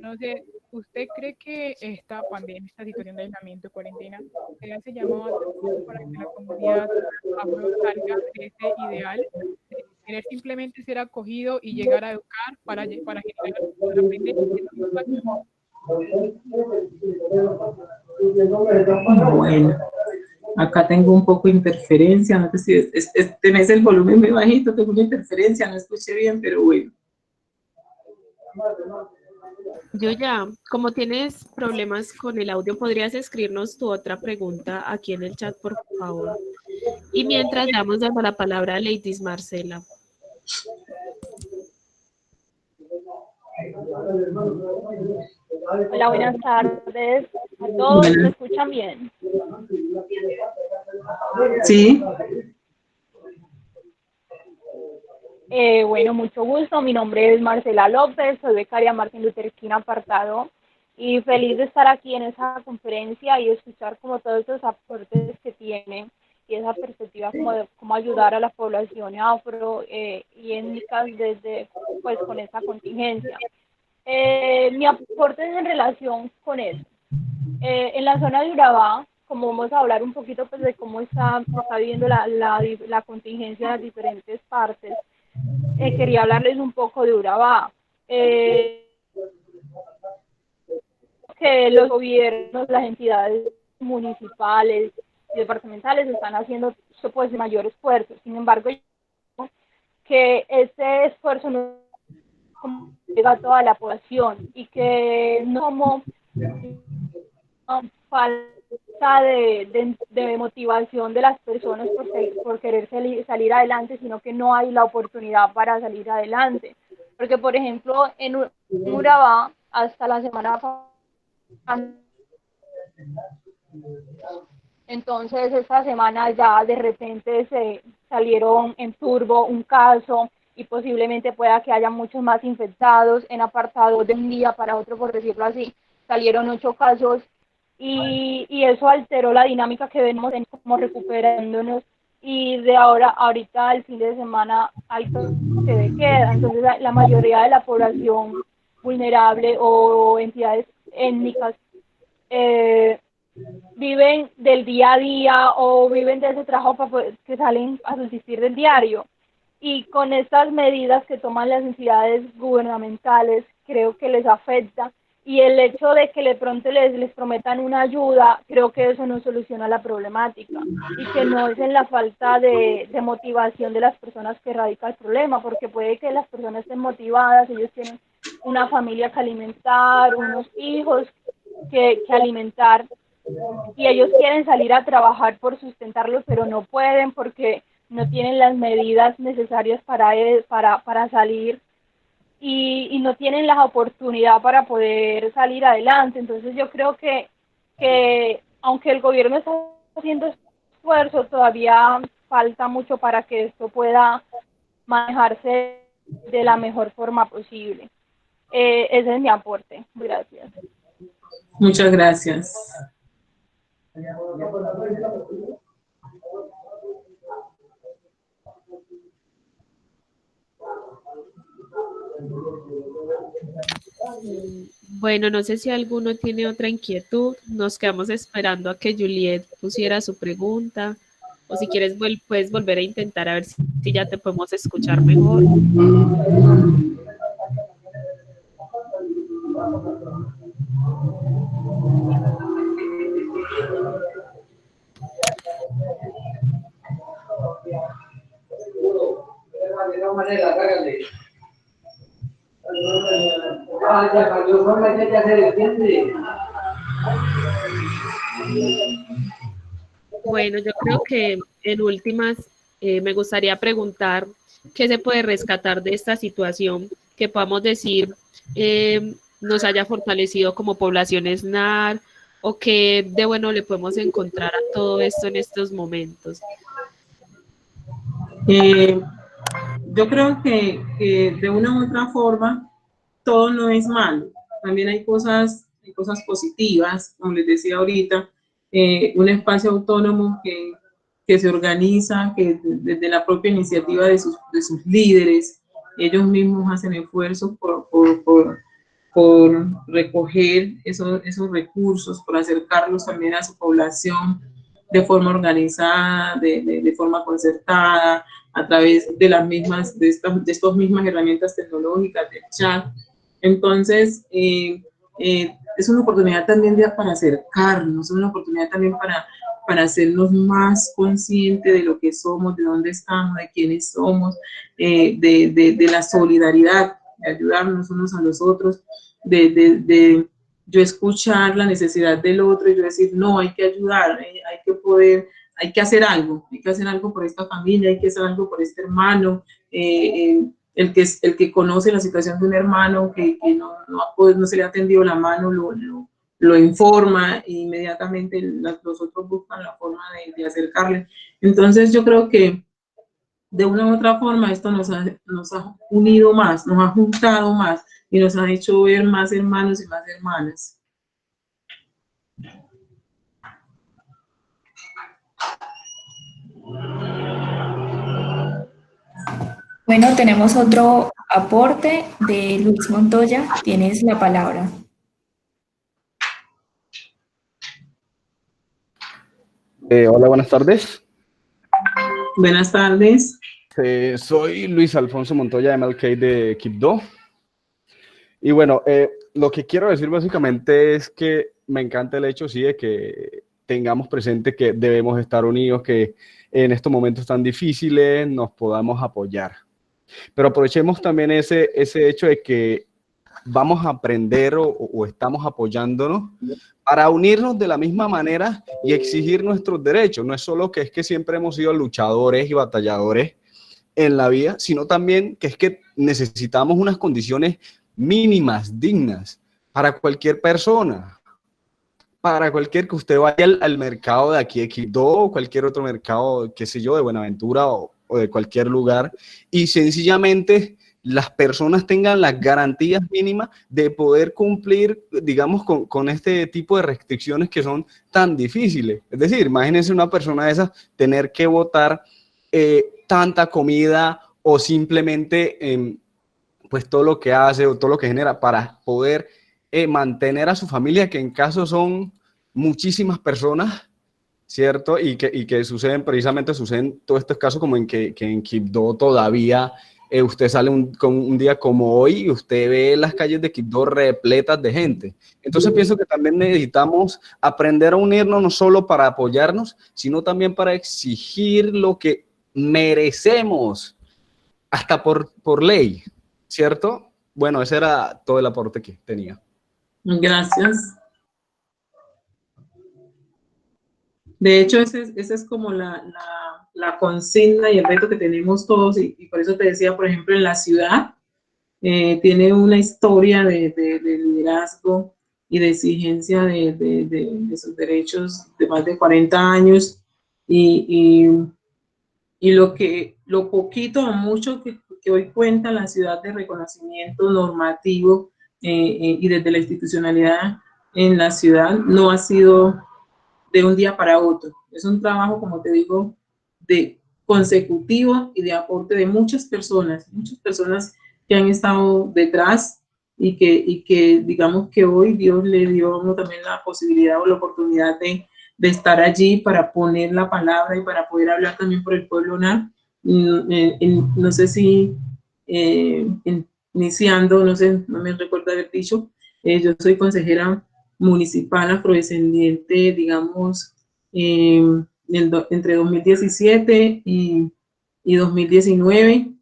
no sé, ¿usted cree que esta pandemia, esta situación de aislamiento y cuarentena, se hace llamado a atención para que la comunidad afro salga de ese ideal de querer simplemente ser acogido y llegar a educar para generar, para aprender y tener un impacto? Bueno, acá tengo un poco de interferencia, no sé si tenés el volumen muy bajito, tengo una interferencia, no escuché bien, pero bueno. Yo ya, como tienes problemas con el audio, ¿podrías escribirnos tu otra pregunta aquí en el chat, por favor? Y mientras damos dando la palabra a Lady Marcela. Hola, buenas tardes a todos. ¿Me escuchan bien? Sí. Bueno, mucho gusto. Mi nombre es Marcela López, soy becaria Martin Luther King Apartado y feliz de estar aquí en esa conferencia y escuchar como todos esos aportes que tienen y esa perspectiva como de cómo ayudar a la población afro y étnicas desde, pues, con esa contingencia. Mi aporte es en relación con eso. En la zona de Urabá, como vamos a hablar un poquito pues de cómo está viviendo la contingencia en las diferentes partes, quería hablarles un poco de Urabá. Que los gobiernos, las entidades municipales y departamentales están haciendo pues mayor esfuerzo. Sin embargo, que ese esfuerzo no llega a toda la población y que no como falta de motivación de las personas por querer salir adelante, sino que no hay la oportunidad para salir adelante. Porque, por ejemplo, en Urabá, hasta la semana pasada, entonces esta semana ya de repente se salieron en turbo un caso y posiblemente pueda que haya muchos más infectados en apartados de un día para otro, por decirlo así. Salieron 8 casos y eso alteró la dinámica que venimos como recuperándonos y de ahorita el fin de semana hay toque de queda. Entonces la mayoría de la población vulnerable o entidades étnicas viven del día a día o viven de ese trabajo que salen a subsistir del diario. Y con estas medidas que toman las entidades gubernamentales, creo que les afecta. Y el hecho de que de pronto les prometan una ayuda, creo que eso no soluciona la problemática. Y que no es en la falta de motivación de las personas que radica el problema, porque puede que las personas estén motivadas, ellos tienen una familia que alimentar, unos hijos que alimentar, y ellos quieren salir a trabajar por sustentarlos, pero no pueden porque no tienen las medidas necesarias para salir y no tienen la oportunidad para poder salir adelante. Entonces yo creo que aunque el gobierno está haciendo esfuerzo, todavía falta mucho para que esto pueda manejarse de la mejor forma posible. Ese es mi aporte. Gracias. Muchas gracias. Bueno, no sé si alguno tiene otra inquietud. Nos quedamos esperando a que Juliet pusiera su pregunta. O si quieres, puedes volver a intentar a ver si ya te podemos escuchar mejor. Bueno, yo creo que en últimas me gustaría preguntar qué se puede rescatar de esta situación, que podamos decir nos haya fortalecido como población SNAR o qué de bueno le podemos encontrar a todo esto en estos momentos. yo creo que de una u otra forma todo no es malo. También hay cosas positivas, como les decía ahorita, un espacio autónomo que se organiza, que desde la propia iniciativa de sus líderes, ellos mismos hacen esfuerzos por recoger esos recursos, por acercarlos también a su población de forma organizada, de forma concertada, a través de las mismas, de estas mismas herramientas tecnológicas del chat. Entonces, es una oportunidad también para acercarnos, es una oportunidad también para hacernos más conscientes de lo que somos, de dónde estamos, de quiénes somos, de la solidaridad, de ayudarnos unos a los otros, de yo escuchar la necesidad del otro y yo decir, no, hay que ayudar, hay que hacer algo por esta familia, hay que hacer algo por este hermano, el que conoce la situación de un hermano que no se le ha tendido la mano, lo informa e inmediatamente los otros buscan la forma de acercarle. Entonces yo creo que de una u otra forma esto nos ha unido más, nos ha juntado más y nos ha hecho ver más hermanos y más hermanas. Bueno, tenemos otro aporte de Luis Montoya. Tienes la palabra. Hola, buenas tardes. Buenas tardes. Soy Luis Alfonso Montoya, MLK de Quibdó. Y bueno, lo que quiero decir básicamente es que me encanta el hecho, sí, de que tengamos presente que debemos estar unidos, que en estos momentos tan difíciles nos podamos apoyar. Pero aprovechemos también ese hecho de que vamos a aprender o estamos apoyándonos para unirnos de la misma manera y exigir nuestros derechos. No es solo que siempre hemos sido luchadores y batalladores en la vida, sino también que es que necesitamos unas condiciones mínimas, dignas, para cualquier persona. Para cualquier que usted vaya al mercado de aquí de Quibdó o cualquier otro mercado, qué sé yo, de Buenaventura o de cualquier lugar, y sencillamente las personas tengan las garantías mínimas de poder cumplir, digamos, con este tipo de restricciones que son tan difíciles. Es decir, imagínense una persona de esas tener que botar tanta comida o simplemente pues todo lo que hace o todo lo que genera para poder mantener a su familia, que en caso son muchísimas personas, ¿cierto? Y que suceden todos estos casos como en que en Quibdó todavía usted sale un día como hoy y usted ve las calles de Quibdó repletas de gente. Entonces pienso que también necesitamos aprender a unirnos no solo para apoyarnos, sino también para exigir lo que merecemos, hasta por ley, ¿cierto? Bueno, ese era todo el aporte que tenía. Gracias. De hecho, ese es como la consigna y el reto que tenemos todos, y por eso te decía, por ejemplo, en la ciudad, tiene una historia de liderazgo y de exigencia de sus derechos de más de 40 años, y lo poquito o mucho que hoy cuenta la ciudad de reconocimiento normativo y desde la institucionalidad en la ciudad no ha sido de un día para otro. Es un trabajo, como te digo, de consecutivo y de aporte de muchas personas que han estado detrás y que digamos que hoy Dios le dio a uno también la posibilidad o la oportunidad de estar allí para poner la palabra y para poder hablar también por el pueblo NAR. No sé si iniciando, no sé, no me recuerdo haber dicho, yo soy consejera municipal afrodescendiente, digamos, entre 2017 y 2019,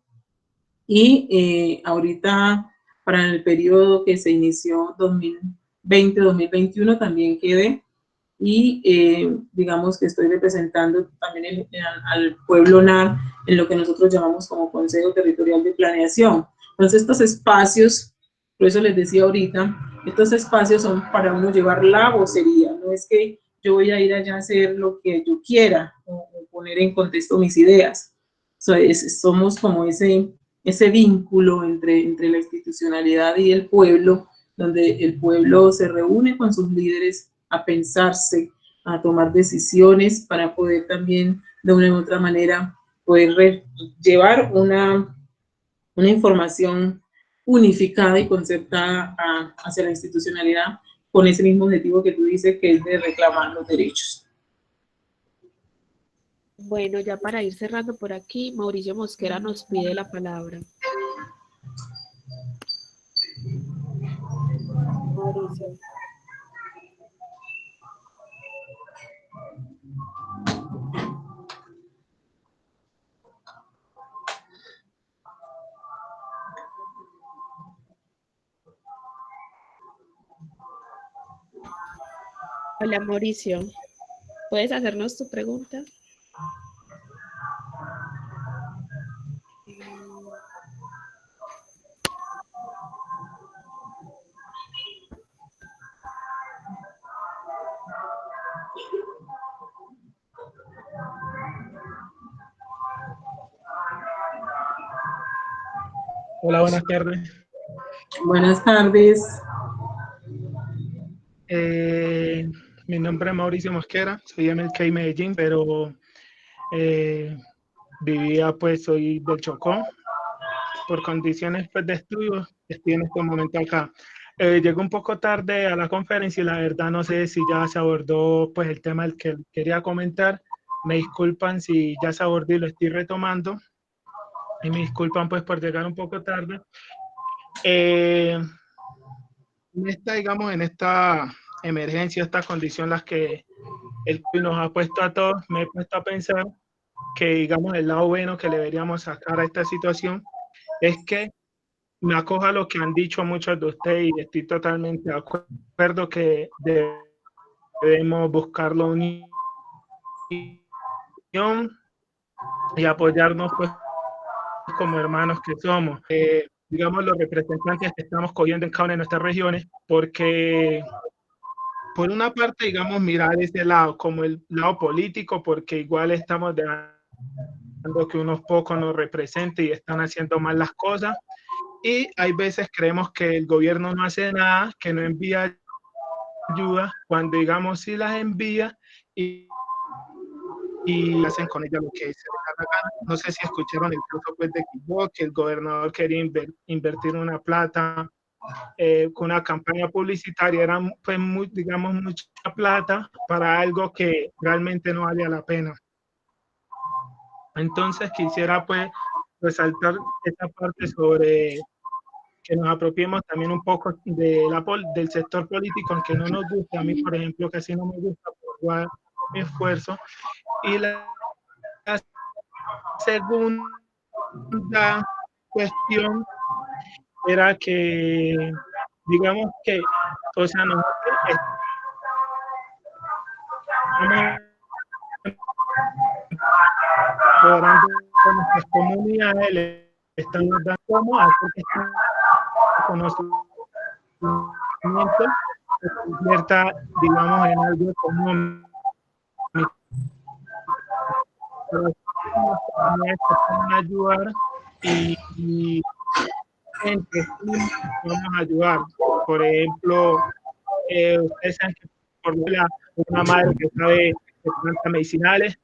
y ahorita para el periodo que se inició 2020-2021 también quedé, y digamos que estoy representando también al pueblo NAR en lo que nosotros llamamos como Consejo Territorial de Planeación. Entonces estos espacios, por eso les decía ahorita, estos espacios son para uno llevar la vocería, no es que yo voy a ir allá a hacer lo que yo quiera o poner en contexto mis ideas, Somos como ese vínculo entre la institucionalidad y el pueblo, donde el pueblo se reúne con sus líderes a pensarse, a tomar decisiones para poder también, de una u otra manera, poder llevar una información unificada y concertada hacia la institucionalidad con ese mismo objetivo que tú dices, que es de reclamar los derechos. Bueno, ya para ir cerrando por aquí, Mauricio Mosquera nos pide la palabra. Mauricio. Hola, Mauricio. ¿Puedes hacernos tu pregunta? Hola, buenas tardes. Buenas tardes. Mi nombre es Mauricio Mosquera, soy MLK Medellín, pero vivía, pues, soy del Chocó. Por condiciones, pues, de estudio, estoy en este momento acá. Llego un poco tarde a la conferencia y la verdad no sé si ya se abordó, pues, el tema del que quería comentar. Me disculpan si ya se abordó y lo estoy retomando. Y me disculpan, pues, por llegar un poco tarde. Digamos, en esta emergencia, esta condición, las que el COVID nos ha puesto a todos, me he puesto a pensar que, digamos, el lado bueno que le deberíamos sacar a esta situación es que me acojo a lo que han dicho muchos de ustedes y estoy totalmente de acuerdo que debemos buscar la unión y apoyarnos, pues, como hermanos que somos. Digamos, los representantes que estamos cogiendo en cada una de nuestras regiones, porque por una parte, digamos, mirar ese lado como el lado político, porque igual estamos dejando que unos pocos nos representen y están haciendo mal las cosas, y hay veces creemos que el gobierno no hace nada, que no envía ayuda, cuando, digamos, sí las envía y hacen con ella lo que se les da la gana. No sé si escucharon el caso, pues, de Quibdó, que el gobernador quería invertir una plata con una campaña publicitaria, era, pues, digamos, mucha plata para algo que realmente no valía la pena. Entonces quisiera, pues, resaltar esta parte sobre que nos apropiemos también un poco del sector político, aunque no nos guste. A mí, por ejemplo, casi no me gusta, por mi esfuerzo. Y la segunda cuestión era que, digamos que, o sea, nosotros estamos empoderando a nuestras comunidades, le estamos dando cómo hacer que este conocimiento se convierta, digamos, en algo económico. Pero las comunidades se pueden ayudar y entre sí vamos a ayudar. Por ejemplo, ustedes saben que por una madre que sabe de plantas medicinales,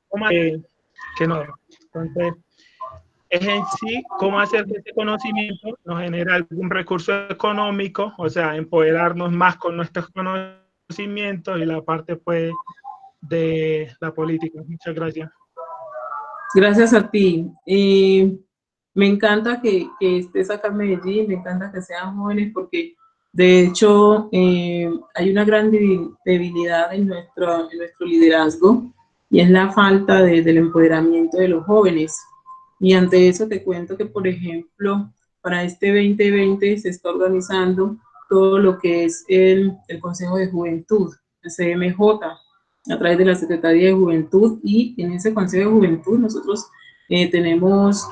que no. Entonces, es en sí cómo hacer que este conocimiento nos genere algún recurso económico, o sea, empoderarnos más con nuestros conocimientos y la parte, pues, de la política. Muchas gracias. Gracias a ti. Me encanta que estés acá en Medellín, me encanta que sean jóvenes porque de hecho hay una gran debilidad en nuestro liderazgo y es la falta del empoderamiento de los jóvenes. Y ante eso te cuento que, por ejemplo, para este 2020 se está organizando todo lo que es el Consejo de Juventud, el CMJ, a través de la Secretaría de Juventud, y en ese Consejo de Juventud nosotros tenemos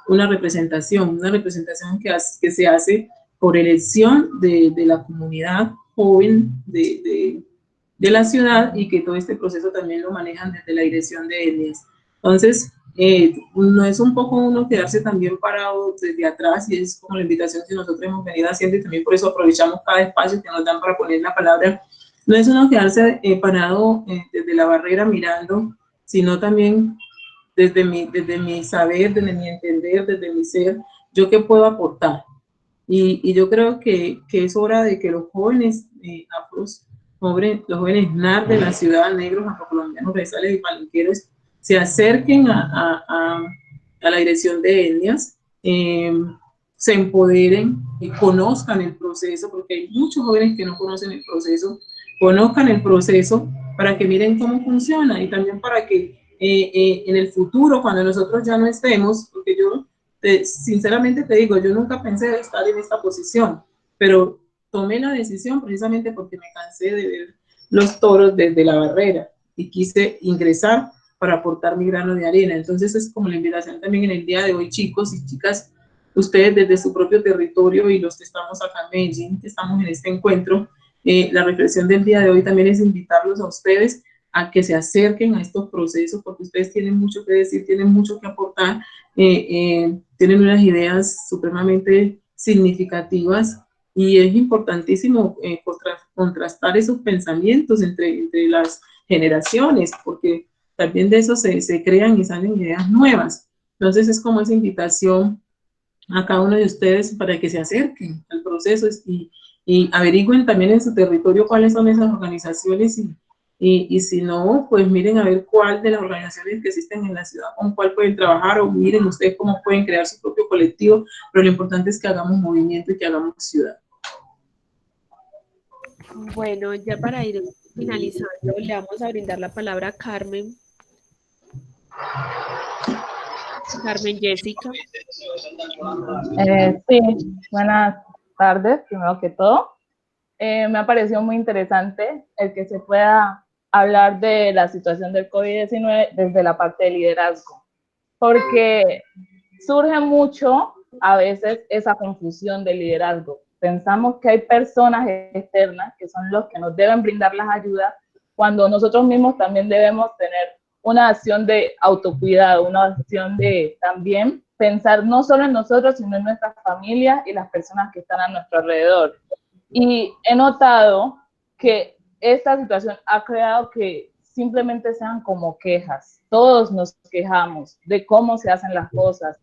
una representación que se hace por elección de la comunidad joven de la ciudad, y que todo este proceso también lo manejan desde la dirección de ENES. Entonces, no es un poco uno quedarse también parado desde atrás, y es como la invitación que nosotros hemos venido haciendo, y también por eso aprovechamos cada espacio que nos dan para poner la palabra. No es uno quedarse parado desde la barrera mirando, sino también desde mi saber, desde mi entender, desde mi ser, yo qué puedo aportar. Y yo creo que es hora de que los jóvenes afros, los jóvenes NAR de la ciudad, negros, afrocolombianos, raizales y palenqueros, se acerquen a la dirección de etnias, se empoderen y conozcan el proceso, porque hay muchos jóvenes que no conocen el proceso, conozcan el proceso para que miren cómo funciona, y también para que en el futuro, cuando nosotros ya no estemos, porque yo sinceramente te digo, yo nunca pensé estar en esta posición, pero tomé la decisión precisamente porque me cansé de ver los toros desde la barrera y quise ingresar para aportar mi grano de arena. Entonces es como la invitación también en el día de hoy, chicos y chicas, ustedes desde su propio territorio y los que estamos acá en Medellín, que estamos en este encuentro, la reflexión del día de hoy también es invitarlos a ustedes a que se acerquen a estos procesos, porque ustedes tienen mucho que decir, tienen mucho que aportar, tienen unas ideas supremamente significativas, y es importantísimo contrastar esos pensamientos entre las generaciones, porque también de eso se crean y salen ideas nuevas. Entonces es como esa invitación a cada uno de ustedes para que se acerquen al proceso y averigüen también en su territorio cuáles son esas organizaciones, y si no, pues miren a ver cuál de las organizaciones que existen en la ciudad, con cuál pueden trabajar, o miren ustedes cómo pueden crear su propio colectivo, pero lo importante es que hagamos movimiento y que hagamos ciudad. Bueno, ya para ir finalizando, le vamos a brindar la palabra a Carmen. Carmen Jessica. Sí, buenas tardes, primero que todo. Me ha parecido muy interesante el que se pueda hablar de la situación del COVID-19 desde la parte de liderazgo, porque surge mucho a veces esa confusión de liderazgo. Pensamos que hay personas externas que son los que nos deben brindar las ayudas, cuando nosotros mismos también debemos tener una acción de autocuidado, una acción de también pensar no solo en nosotros, sino en nuestras familias y las personas que están a nuestro alrededor. Y he notado que esta situación ha creado que simplemente sean como quejas. Todos nos quejamos de cómo se hacen las cosas,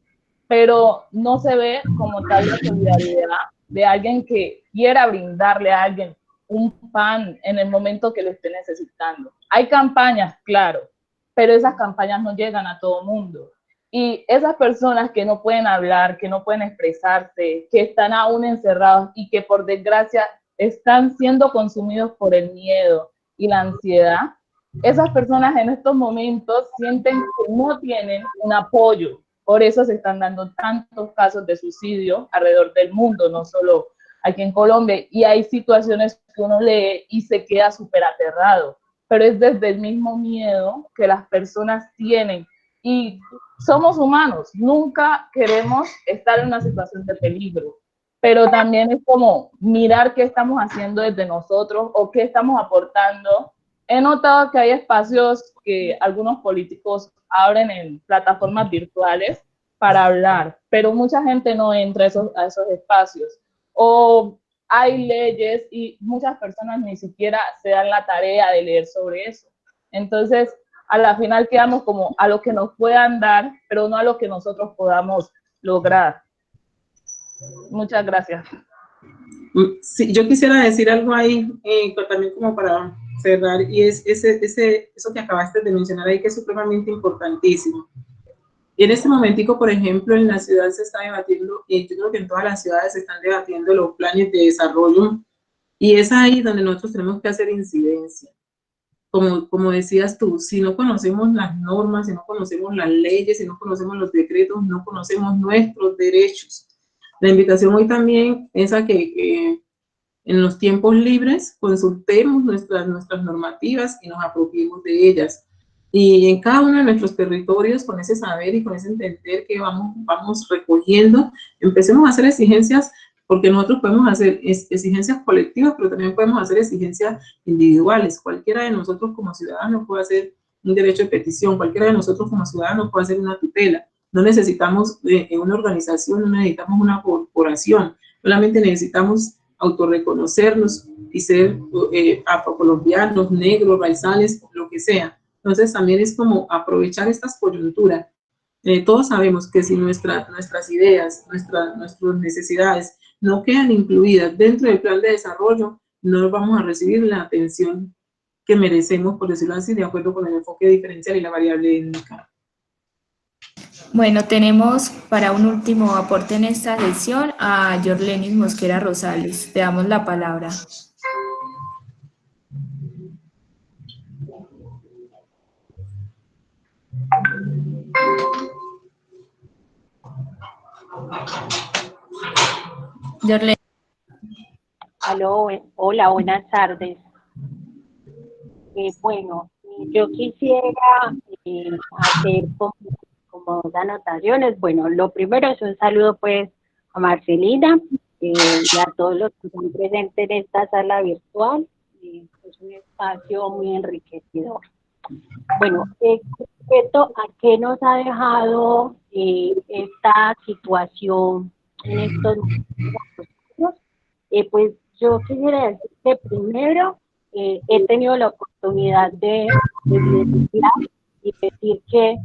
pero no se ve como tal la solidaridad de alguien que quiera brindarle a alguien un pan en el momento que lo esté necesitando. Hay campañas, claro, pero esas campañas no llegan a todo mundo. Y esas personas que no pueden hablar, que no pueden expresarse, que están aún encerrados y que por desgracia están siendo consumidos por el miedo y la ansiedad, esas personas en estos momentos sienten que no tienen un apoyo. Por eso se están dando tantos casos de suicidio alrededor del mundo, no solo aquí en Colombia. Y hay situaciones que uno lee y se queda súper aterrado, pero es desde el mismo miedo que las personas tienen. Y somos humanos, nunca queremos estar en una situación de peligro, pero también es como mirar qué estamos haciendo desde nosotros o qué estamos aportando. He notado que hay espacios que algunos políticos abren en plataformas virtuales para hablar, pero mucha gente no entra a esos espacios. O hay leyes y muchas personas ni siquiera se dan la tarea de leer sobre eso. Entonces, a la final quedamos como a lo que nos puedan dar, pero no a lo que nosotros podamos lograr. Muchas gracias. Sí, yo quisiera decir algo ahí, también como para cerrar, y es eso que acabaste de mencionar ahí, que es supremamente importantísimo. Y en este momentico, por ejemplo, en la ciudad se está debatiendo, y yo creo que en todas las ciudades se están debatiendo los planes de desarrollo, y es ahí donde nosotros tenemos que hacer incidencia. Como decías tú, si no conocemos las normas, si no conocemos las leyes, si no conocemos los decretos, no conocemos nuestros derechos. La invitación hoy también es a que en los tiempos libres consultemos nuestras normativas y nos apropiemos de ellas. Y en cada uno de nuestros territorios, con ese saber y con ese entender que vamos recogiendo, empecemos a hacer exigencias, porque nosotros podemos hacer exigencias colectivas, pero también podemos hacer exigencias individuales. Cualquiera de nosotros como ciudadanos puede hacer un derecho de petición. Cualquiera de nosotros como ciudadanos puede hacer una tutela. No necesitamos una organización, no necesitamos una corporación, solamente necesitamos autorreconocernos y ser afrocolombianos, negros, raizales, lo que sea. Entonces también es como aprovechar estas coyunturas. Todos sabemos que si nuestras ideas, nuestras necesidades no quedan incluidas dentro del plan de desarrollo, no vamos a recibir la atención que merecemos, por decirlo así, de acuerdo con el enfoque diferencial y la variable étnica. Bueno, tenemos para un último aporte en esta sesión a Yorlenis Mosquera Rosales. Te damos la palabra. Yorlenis. Aló, hola, buenas tardes. Bueno, yo quisiera hacer como dos anotaciones. Bueno, lo primero es un saludo pues a Marcelina y a todos los que están presentes en esta sala virtual. Es un espacio muy enriquecedor. Bueno, respecto a qué nos ha dejado esta situación en estos momentos, pues yo quisiera decir que primero he tenido la oportunidad de evidenciar y decir que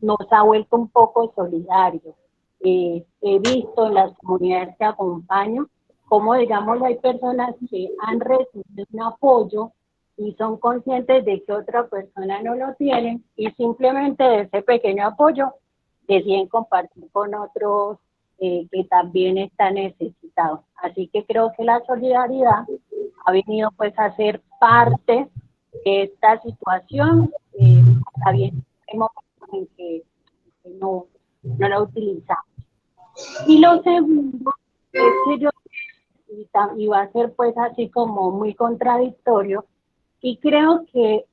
nos ha vuelto un poco solidarios. He visto en las comunidades que acompaño cómo, digamos, hay personas que han recibido un apoyo y son conscientes de que otra persona no lo tiene y simplemente de ese pequeño apoyo deciden compartir con otros que también están necesitados. Así que creo que la solidaridad ha venido pues a ser parte de esta situación. Está bien, hay momentos en que no la utilizamos. Y lo segundo es que yo, y va a ser pues así como muy contradictorio, y creo que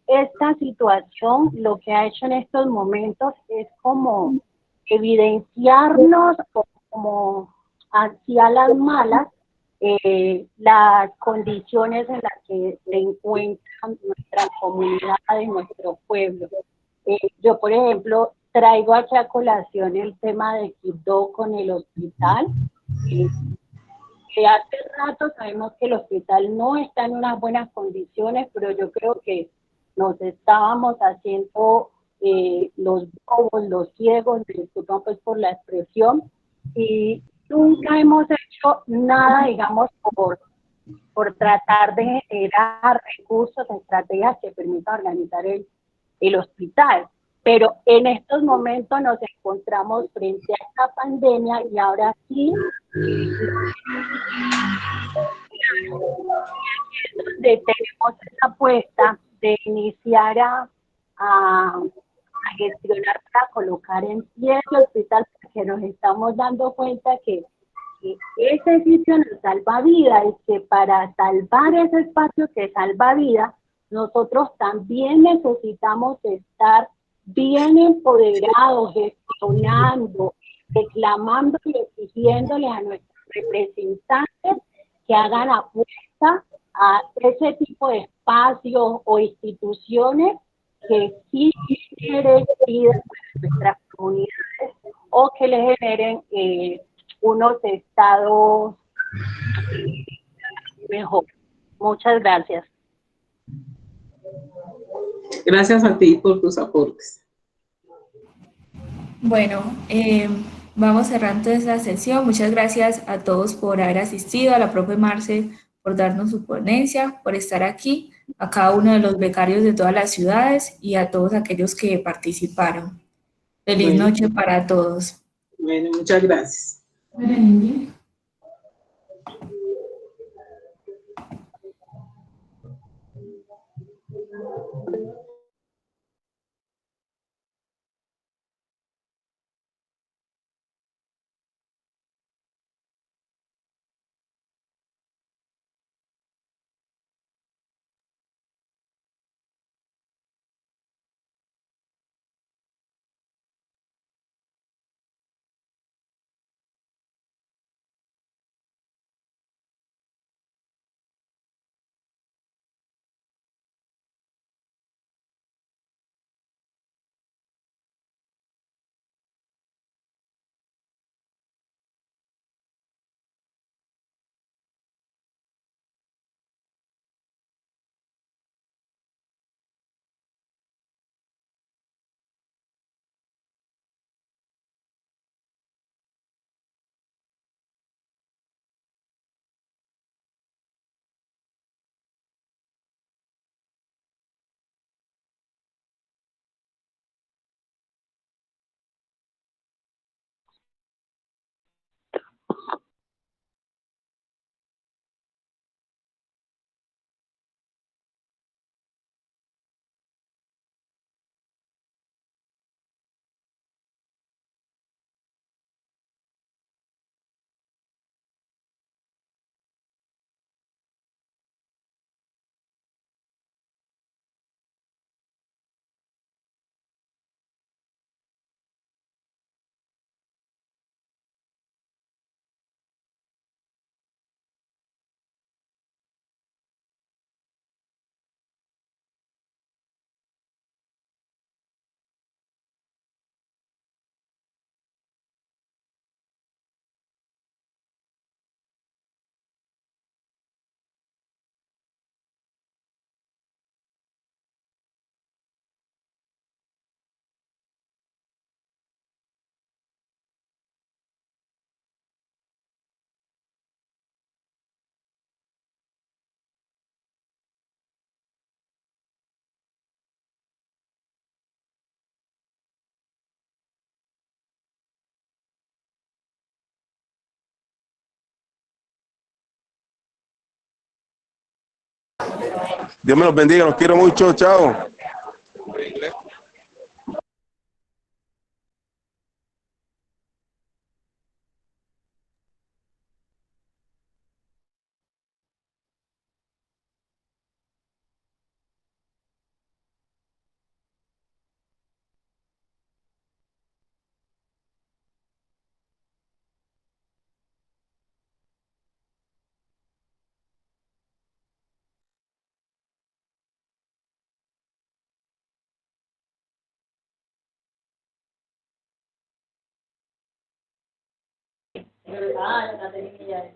esta situación lo que ha hecho en estos momentos es como evidenciarnos como hacia las malas las condiciones en las que se encuentran nuestra comunidad y nuestro pueblo. Yo, por ejemplo, traigo aquí a colación el tema de Quibdó con el hospital. Que hace rato sabemos que el hospital no está en unas buenas condiciones, pero yo creo que nos estábamos haciendo los bobos, los ciegos, me disculpan pues por la expresión, y nunca hemos hecho nada, digamos, por tratar de generar recursos, estrategias que permitan organizar el hospital. Pero en estos momentos nos encontramos frente a esta pandemia y ahora sí, donde tenemos esa apuesta de iniciar a gestionar para colocar en pie el hospital, porque nos estamos dando cuenta que ese sitio nos salva vida y que para salvar ese espacio que salva vida, nosotros también necesitamos estar bien empoderados, gestionando, reclamando y exigiéndole a nuestros representantes que hagan apuesta a ese tipo de espacios o instituciones que sí generen vida para nuestras comunidades o que le generen unos estados mejor. Muchas gracias. Gracias a ti por tus aportes. Bueno, vamos cerrando esta sesión. Muchas gracias a todos por haber asistido, a la profe Marce por darnos su ponencia, por estar aquí, a cada uno de los becarios de todas las ciudades y a todos aquellos que participaron. Feliz noche para todos. Bueno, muchas gracias. Dios me los bendiga, los quiero mucho, chao. Ah, la Caterina ya es.